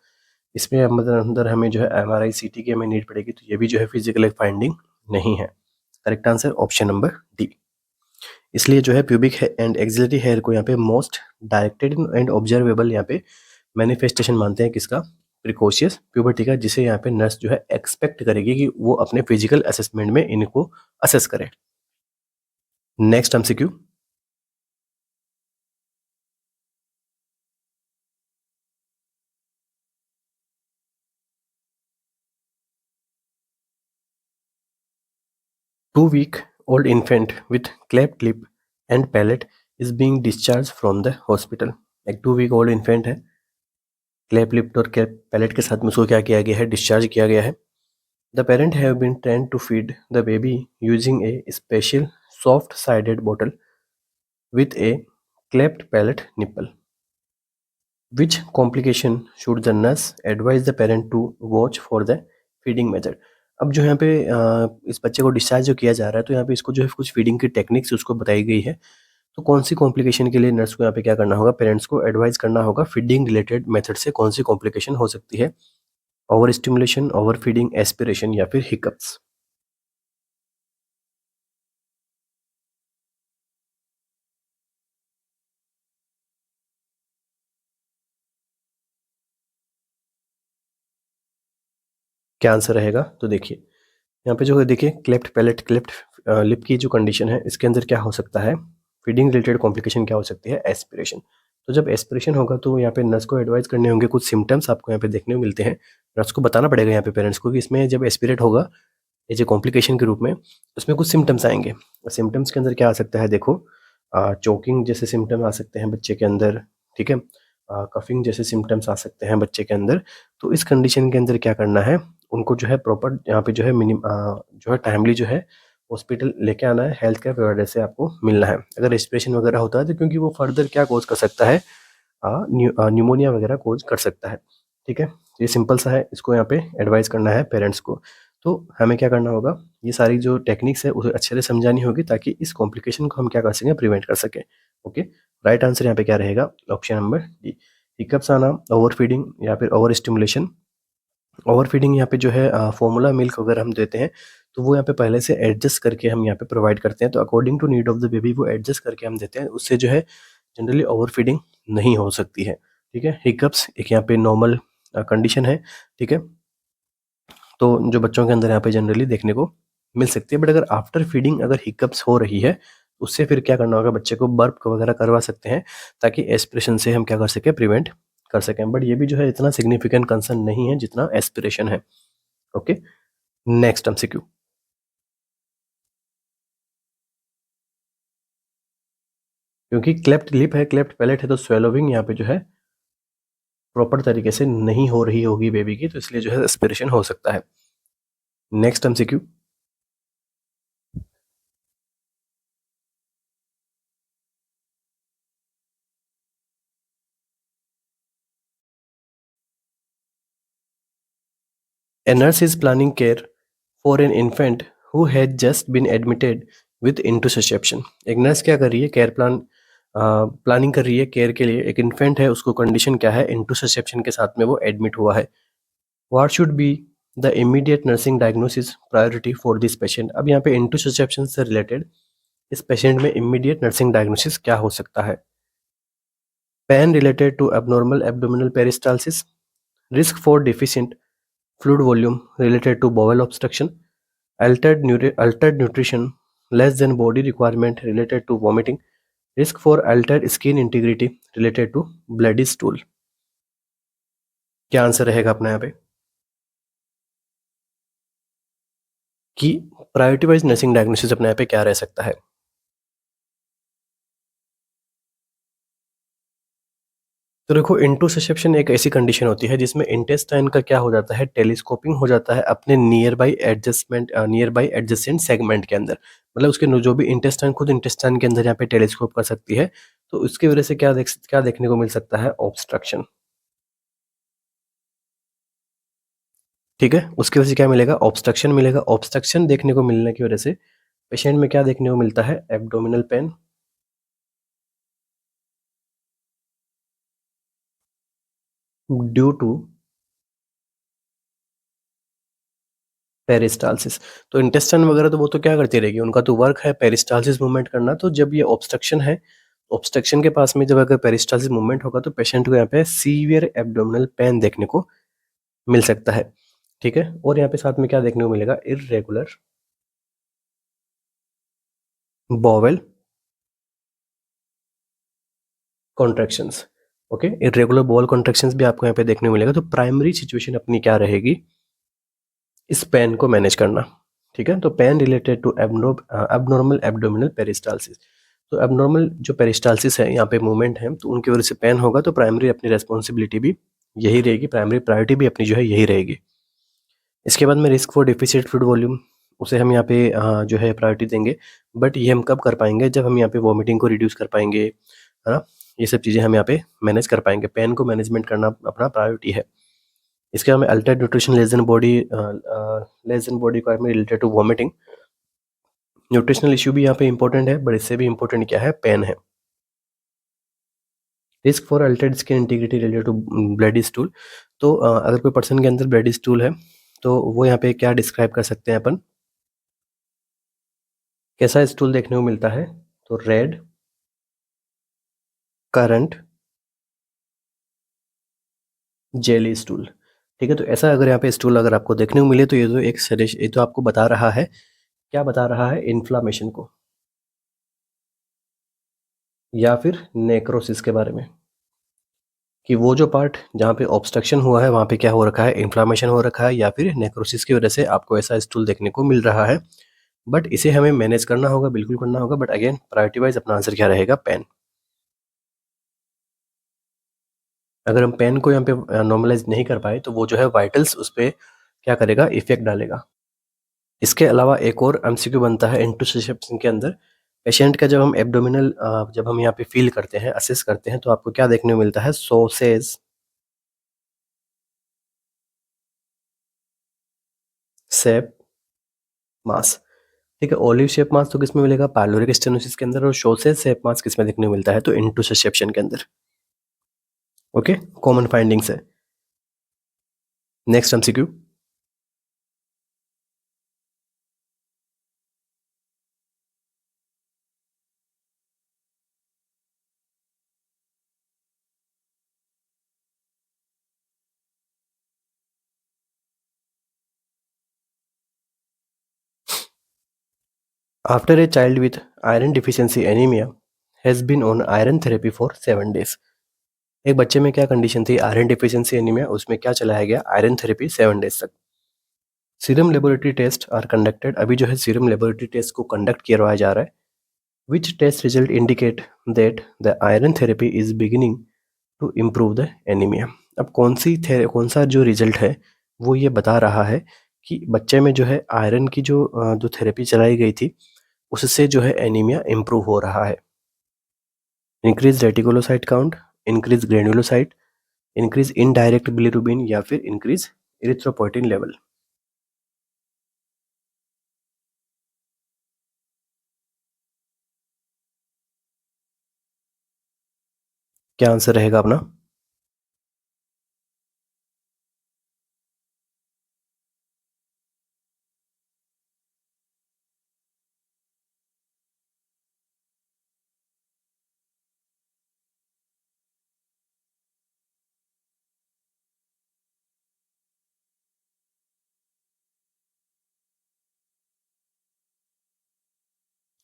A: इसमें अंदर अंदर हमें जो है MRI CT की हमें नीड पड़ेगी, तो ये भी जो है फिजिकल फाइंडिंग नहीं है। Correct answer option number D. इसलिए जो है प्यूबिक एंड एक्सिलरी हेयर को यहाँ पे मोस्ट डायरेक्टेड एंड ऑब्जर्वेबल यहाँ पे मैनिफेस्टेशन मानते हैं किसका, प्रिकॉशियस प्यूबर्टी का, जिसे यहाँ पे नर्स जो है एक्सपेक्ट करेगी कि वो अपने फिजिकल असेसमेंट में इनको असेस करे। Next MCQ, 2 week old infant with cleft lip and palate is being discharged from the hospital। एक 2 week old infant है, क्लेप लिप और क्लेप पैलेट के साथ में उसको क्या किया गया है, डिस्चार्ज किया गया है। The parent have been trained to feed the baby using a special soft sided bottle with a cleft palate nipple। Which complication should the nurse advise the parent to watch for the feeding method। अब जो यहाँ पे इस बच्चे को discharge जो किया जा रहा है, तो यहाँ पे इसको जो है कुछ फीडिंग की टेक्निक्स उसको बताई गई है। तो कौन सी कॉम्प्लिकेशन के लिए नर्स को यहाँ पे क्या करना होगा, पेरेंट्स को एडवाइस करना होगा फीडिंग रिलेटेड मेथड से कौन सी कॉम्प्लिकेशन हो सकती है, over stimulation, over feeding, aspiration या फिर हिकअप्स। क्या आंसर रहेगा, तो देखिए यहाँ पे जो है देखिए क्लेफ्ट पैलेट क्लेफ्ट लिप की जो कंडीशन है, इसके अंदर क्या हो सकता है, फीडिंग रिलेटेड कॉम्प्लिकेशन क्या हो सकती है, एस्पिरेशन। तो जब एस्पिरेशन होगा तो यहाँ पे नर्स को एडवाइस करने होंगे, कुछ सिम्टम्स आपको यहाँ पे देखने को मिलते हैं। नर्स को बताना पड़ेगा यहाँ पे पेरेंट्स को कि इसमें जब एस्पिरेट होगा एज ए कॉम्प्लिकेशन के रूप में, उसमें कुछ सिम्टम्स आएंगे। और सिम्टम्स के अंदर क्या आ सकता है, देखो चोकिंग जैसे सिम्टम आ सकते हैं बच्चे के अंदर, ठीक है, कफिंग जैसे सिम्टम्स आ सकते हैं बच्चे के अंदर। तो इस कंडीशन के अंदर क्या करना है, उनको जो है प्रॉपर यहाँ पे जो है जो है टाइमली जो है हॉस्पिटल लेके आना है, हेल्थ केयर प्रोवाइडर से आपको मिलना है। अगर रेस्पिरेशन वगैरह होता है तो क्योंकि वो फर्दर क्या कोज कर सकता है, न्यूमोनिया वगैरह कोज कर सकता है। ठीक है, ये सिंपल सा है, इसको यहाँ पे एडवाइस करना है पेरेंट्स को। तो हमें क्या करना होगा, ये सारी जो टेक्निक्स है उसे अच्छे से समझानी होगी ताकि इस कॉम्प्लिकेशन को हम क्या कर सकें, प्रिवेंट कर सकें। ओके, राइट आंसर यहाँ पे क्या रहेगा, ऑप्शन नंबर डी। हिकअप्स आना, ओवर फीडिंग या फिर ओवर स्टिमुलेशन। ओवर फीडिंग यहाँ पे जो है फॉर्मूला मिल्क अगर हम देते हैं तो वो यहाँ पे पहले से एडजस्ट करके हम यहाँ पे प्रोवाइड करते हैं, तो according to need of the baby वो एडजस्ट करके हम देते हैं, उससे जो है जनरली ओवर फीडिंग नहीं हो सकती है। ठीक है, हिकअप्स एक यहाँ पे नॉर्मल कंडीशन है। ठीक है, तो जो बच्चों के अंदर यहाँ पे जनरली देखने को मिल सकती है, बट अगर आफ्टर फीडिंग अगर हिकअप्स हो रही है, उससे फिर क्या करना होगा, बच्चे को बर्प वगैरह करवा सकते हैं ताकि एस्पिरेशन से हम क्या कर सकें, प्रिवेंट कर सकें। बट ये भी जो है इतना सिग्निफिकेंट कंसर्न नहीं है जितना एस्पिरेशन है। ओके, नेक्स्ट एमसीक्यू, क्योंकि क्लेफ्ट लिप है, क्लेफ्ट पैलेट है, तो स्वेलोविंग यहाँ पे जो है प्रॉपर तरीके से नहीं हो रही होगी बेबी की, तो इसलिए जो है एस्पिरेशन हो सकता है। Next MCQ, A nurse is planning care for an infant who had just been admitted with intussusception। एक नर्स क्या कर रही है, केयर प्लानिंग कर रही है केयर के लिए, एक इन्फेंट है, उसको कंडीशन क्या है, इंटुससेप्शन के साथ में वो एडमिट हुआ है। What should be the immediate nursing diagnosis priority for this patient. अब यहाँ पे इंटुससेप्शन से रिलेटेड इस पेशेंट में इमीडिएट नर्सिंग डायग्नोसिस क्या हो सकता है, pain related to abnormal abdominal peristalsis, risk for deficient fluid volume related to bowel obstruction, altered nutrition less than body requirement related to vomiting, risk for altered skin integrity related to bloody stool। क्या answer रहेगा अपना यहाँ पे, कि priority wise nursing diagnosis अपने यहाँ पे क्या रह सकता है। तो देखो, इंटोसिसेप्शन एक ऐसी कंडीशन होती है जिसमें इंटेस्टाइन का क्या हो जाता है, टेलीस्कोपिंग हो जाता है अपने नियर बाई एडजेसेंट सेगमेंट के अंदर। मतलब उसके जो भी इंटेस्टाइन, खुद इंटेस्टाइन के अंदर यहाँ पे टेलीस्कोप कर सकती है, तो उसकी वजह से क्या देखने को मिल सकता है, ऑब्स्ट्रक्शन। ठीक है, उसकी वजह से क्या मिलेगा, ऑब्स्ट्रक्शन मिलेगा। ऑब्स्ट्रक्शन देखने को मिलने की वजह से पेशेंट में क्या देखने को मिलता है, abdominal pain, due to peristalsis. तो इंटेस्टाइन वगैरह तो वो तो क्या करती रहेगी, उनका तो वर्क है पेरिस्टालसिस मूवमेंट करना। तो जब ये ऑब्स्ट्रक्शन है, ऑब्स्ट्रक्शन के पास में जब अगर पेरिस्टालसिस मूवमेंट होगा तो पेशेंट को यहाँ पे सीवियर एब्डोमिनल पेन देखने को मिल सकता है। ठीक है, और यहाँ पे साथ में क्या देखने को मिलेगा, irregular bowel contractions. Okay, irregular bowel contractions भी आपको यहाँ पे देखने को मिलेगा। तो प्राइमरी सिचुएशन अपनी क्या रहेगी, इस पेन को मैनेज करना। ठीक है, तो pain related to abnormal abdominal peristalsis. तो एबनॉर्मल जो पेरिस्टालसिस है, यहाँ पे मूवमेंट है, तो उनकी वजह से पेन होगा। तो प्राइमरी अपनी रेस्पॉन्सिबिलिटी भी यही रहेगी, प्राइमरी प्रायोरिटी भी अपनी जो है यही रहेगी। इसके बाद में risk for deficient fluid volume, उसे हम यहाँ पे जो है प्रायोरिटी देंगे। बट ये हम कब कर पाएंगे, जब हम यहाँ पे वॉमिटिंग को रिड्यूस कर पाएंगे, है ना। ये सब चीज़ें हम यहाँ पे मैनेज कर पाएंगे, पेन को मैनेजमेंट करना अपना प्रायोरिटी है। इसके बाद में altered nutrition less than body requirement related to vomiting. Nutritional issue भी यहाँ पे इंपॉर्टेंट है, बट इससे भी इंपॉर्टेंट क्या है, पेन है। Risk for altered skin integrity related to bloody stool. तो अगर कोई पर्सन के अंदर ब्लडी स्टूल है, तो वो यहाँ पे क्या डिस्क्राइब कर सकते हैं अपन, कैसा स्टूल देखने को मिलता है, तो रेड, करंट, जेली स्टूल। ठीक है, तो ऐसा अगर यहाँ पे स्टूल अगर आपको देखने को मिले, तो ये तो एक सजेशन, ये तो आपको बता रहा है, क्या बता रहा है, इन्फ्लामेशन को या फिर नेक्रोसिस के बारे में, कि वो जो पार्ट जहाँ पे ऑब्स्ट्रक्शन हुआ है वहाँ पे क्या हो रखा है, इन्फ्लामेशन हो रखा है, या फिर नेक्रोसिस की वजह से आपको ऐसा स्टूल देखने को मिल रहा है। बट इसे हमें मैनेज करना होगा, बिल्कुल करना होगा। बट अगेन प्रायोरिटी वाइज अपना आंसर क्या रहेगा, पेन। अगर हम पेन को यहाँ पे नॉर्मलाइज नहीं कर पाए, तो वो जो है वाइटल्स उस पर क्या करेगा, इफेक्ट डालेगा। इसके अलावा एक और एमसीक्यू बनता है इंटुसिसेप्शन के अंदर। पेशेंट का जब हम एब्डोमिनल जब हम यहाँ पे फील करते हैं, असेस करते हैं, तो आपको क्या देखने को मिलता है, सॉसेज शेप मास। ठीक है, ओलिव शेप मास तो किसमें मिलेगा, पाइलोरिक स्टेनोसिस के अंदर। और सॉसेज शेप मास किसमें देखने को मिलता है, तो इंटुसिसेप्शन के अंदर। ओके, कॉमन फाइंडिंग्स है। Next MCQ, after a child with iron deficiency anaemia has been on iron therapy for 7 days। एक बच्चे में क्या कंडीशन थी, आयरन डिफिशियंसी एनीमिया, उसमें क्या चलाया गया, आयरन थेरेपी 7 days तक। Serum laboratory test are conducted, अभी जो है सीरम लेबोरेटरी टेस्ट को कंडक्ट करवाया जा रहा है। Which test result indicate that the iron therapy is beginning to improve the anaemia. अब कौन सा जो रिजल्ट है वो ये बता रहा है कि बच्चे में जो है आयरन की जो थेरेपी चलाई गई थी, उससे जो है एनीमिया इम्प्रूव हो रहा है। Increase reticulocyte count, increase granulocyte, increase indirect bilirubin, या फिर इंक्रीज इरिथ्रोपोइटिन लेवल। क्या आंसर रहेगा अपना,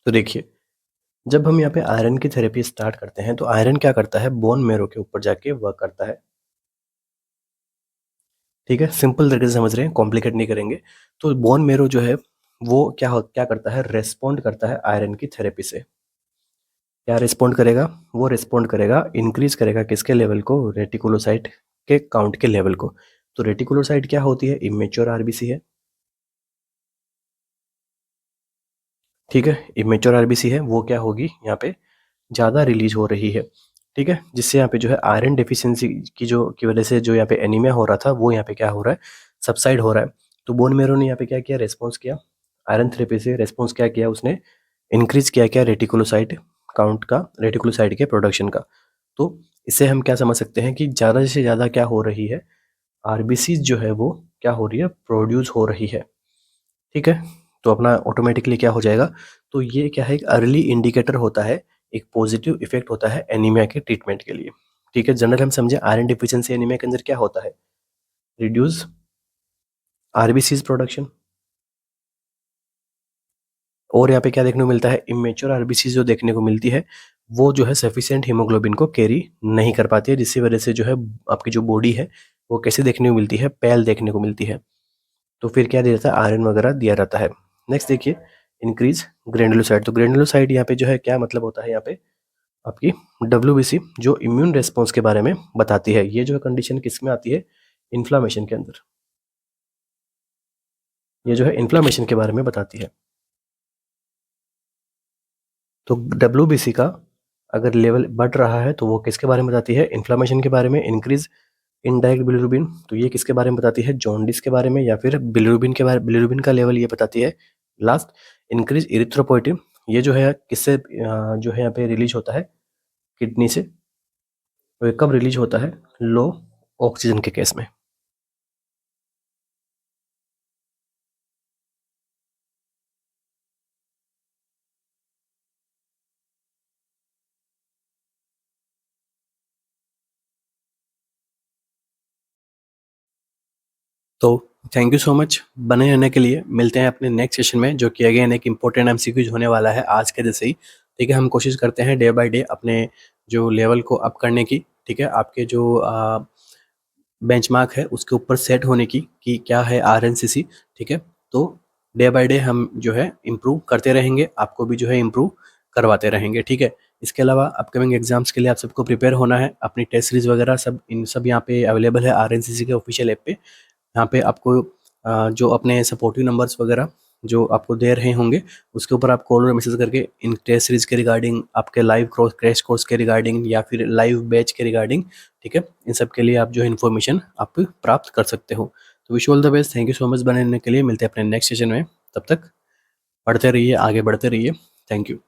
A: तो देखिए, जब हम यहाँ पे आयरन की थेरेपी स्टार्ट करते हैं, तो आयरन क्या करता है, बोन मैरो के ऊपर जाके वर्क करता है। ठीक है, सिंपल तरीके से समझ रहे हैं, कॉम्प्लिकेट नहीं करेंगे। तो बोन मैरो जो है वो क्या करता है, रेस्पॉन्ड करता है आयरन की थेरेपी से। क्या रिस्पॉन्ड करेगा, वो रिस्पॉन्ड करेगा, इंक्रीज करेगा किसके लेवल को, रेटिकुलोसाइट के काउंट के लेवल को। तो रेटिकुलोसाइट क्या होती है, इमेच्योर आरबीसी है। ठीक है, इमेच्योर आरबीसी है, वो क्या होगी, यहाँ पे ज़्यादा रिलीज हो रही है। ठीक है, जिससे यहाँ पे जो है आयरन डेफिशिएंसी की वजह से जो यहाँ पे एनीमिया हो रहा था, वो यहाँ पे क्या हो रहा है, सबसाइड हो रहा है। तो बोन मैरो ने यहाँ पे क्या किया, रेस्पॉन्स किया आयरन थेरेपी से। रेस्पॉन्स क्या किया उसने, इंक्रीज किया क्या, रेटिकुलोसाइट काउंट का, रेटिकुलोसाइट के प्रोडक्शन का। तो इससे हम क्या समझ सकते हैं कि ज़्यादा से ज़्यादा क्या हो रही है, आरबीसी जो है वो क्या हो रही है, प्रोड्यूस हो रही है। ठीक है, तो अपना ऑटोमेटिकली क्या हो जाएगा, तो ये क्या है, एक अर्ली इंडिकेटर होता है, एक पॉजिटिव इफेक्ट होता है एनीमिया के ट्रीटमेंट के लिए। ठीक है, जनरल हम समझे आयरन डिफिशिएंसी एनीमिया के अंदर क्या होता है, रिड्यूस आरबीसीज प्रोडक्शन, और यहाँ पे क्या देखने को मिलता है, इमेच्योर आरबीसी जो देखने को मिलती है वो जो है सफिशिएंट हीमोग्लोबिन को कैरी नहीं कर पाती है, जिसकी वजह से जो है आपकी जो बॉडी है वो कैसे देखने को मिलती है, पैल देखने को मिलती है। तो फिर क्या दिया जाता है, आयरन वगैरह दिया जाता है। नेक्स्ट देखिए, इंक्रीज ग्रेनुलोसाइट। तो ग्रेनुलोसाइट यहाँ पे जो है क्या मतलब होता है, यहाँ पे आपकी डब्ल्यूबीसी जो इम्यून रेस्पॉन्स के बारे में बताती है। ये जो है कंडीशन किस में आती है, इन्फ्लामेशन के अंदर, ये जो है इन्फ्लामेशन के बारे में बताती है। तो डब्ल्यूबीसी का अगर लेवल बढ़ रहा है तो वो किसके बारे में बताती है, इन्फ्लामेशन के बारे में। इंक्रीज इनडायरेक्ट बिलिरुबिन, तो ये किसके बारे में बताती है, जॉन्डिस के बारे में, या फिर बिलिरुबिन के बारे, बिलिरुबिन का लेवल ये बताती है। लास्ट, इंक्रीज इरिथ्रोपोइटिन, ये जो है किससे जो है यहाँ पे रिलीज होता है, किडनी से। तो ये कब रिलीज होता है, लो ऑक्सीजन के केस में। तो थैंक यू सो मच, बने रहने के लिए। मिलते हैं अपने नेक्स्ट सेशन में, जो कि अगेन एक इंपॉर्टेंट एमसीक्यूज होने वाला है आज के जैसे ही। ठीक है, हम कोशिश करते हैं डे बाय डे अपने जो लेवल को अप करने की। ठीक है, आपके जो बेंचमार्क है उसके ऊपर सेट होने की, कि क्या है आरएनसीसी। ठीक है, तो डे बाय डे हम जो है इम्प्रूव करते रहेंगे, आपको भी जो है इम्प्रूव करवाते रहेंगे। ठीक है, इसके अलावा अपकमिंग एग्जाम्स के लिए आप सबको प्रिपेयर होना है। अपनी टेस्ट सीरीज वगैरह सब इन सब यहाँ पे अवेलेबल है आरएनसीसी के ऑफिशियल ऐप पे। यहाँ पे आपको जो अपने सपोर्टिव नंबर्स वगैरह जो आपको दे रहे होंगे, उसके ऊपर आप कॉल और मैसेज करके इन टेस्ट सीरीज के रिगार्डिंग, आपके लाइव क्रैश कोर्स के रिगार्डिंग, या फिर लाइव बैच के रिगार्डिंग, ठीक है, इन सब के लिए आप जो है इन्फॉर्मेशन आप प्राप्त कर सकते हो। तो wish all the best, thank you so much बने रहने के लिए। मिलते हैं अपने नेक्स्ट सेशन में, तब तक पढ़ते रहिए, आगे बढ़ते रहिए। Thank you.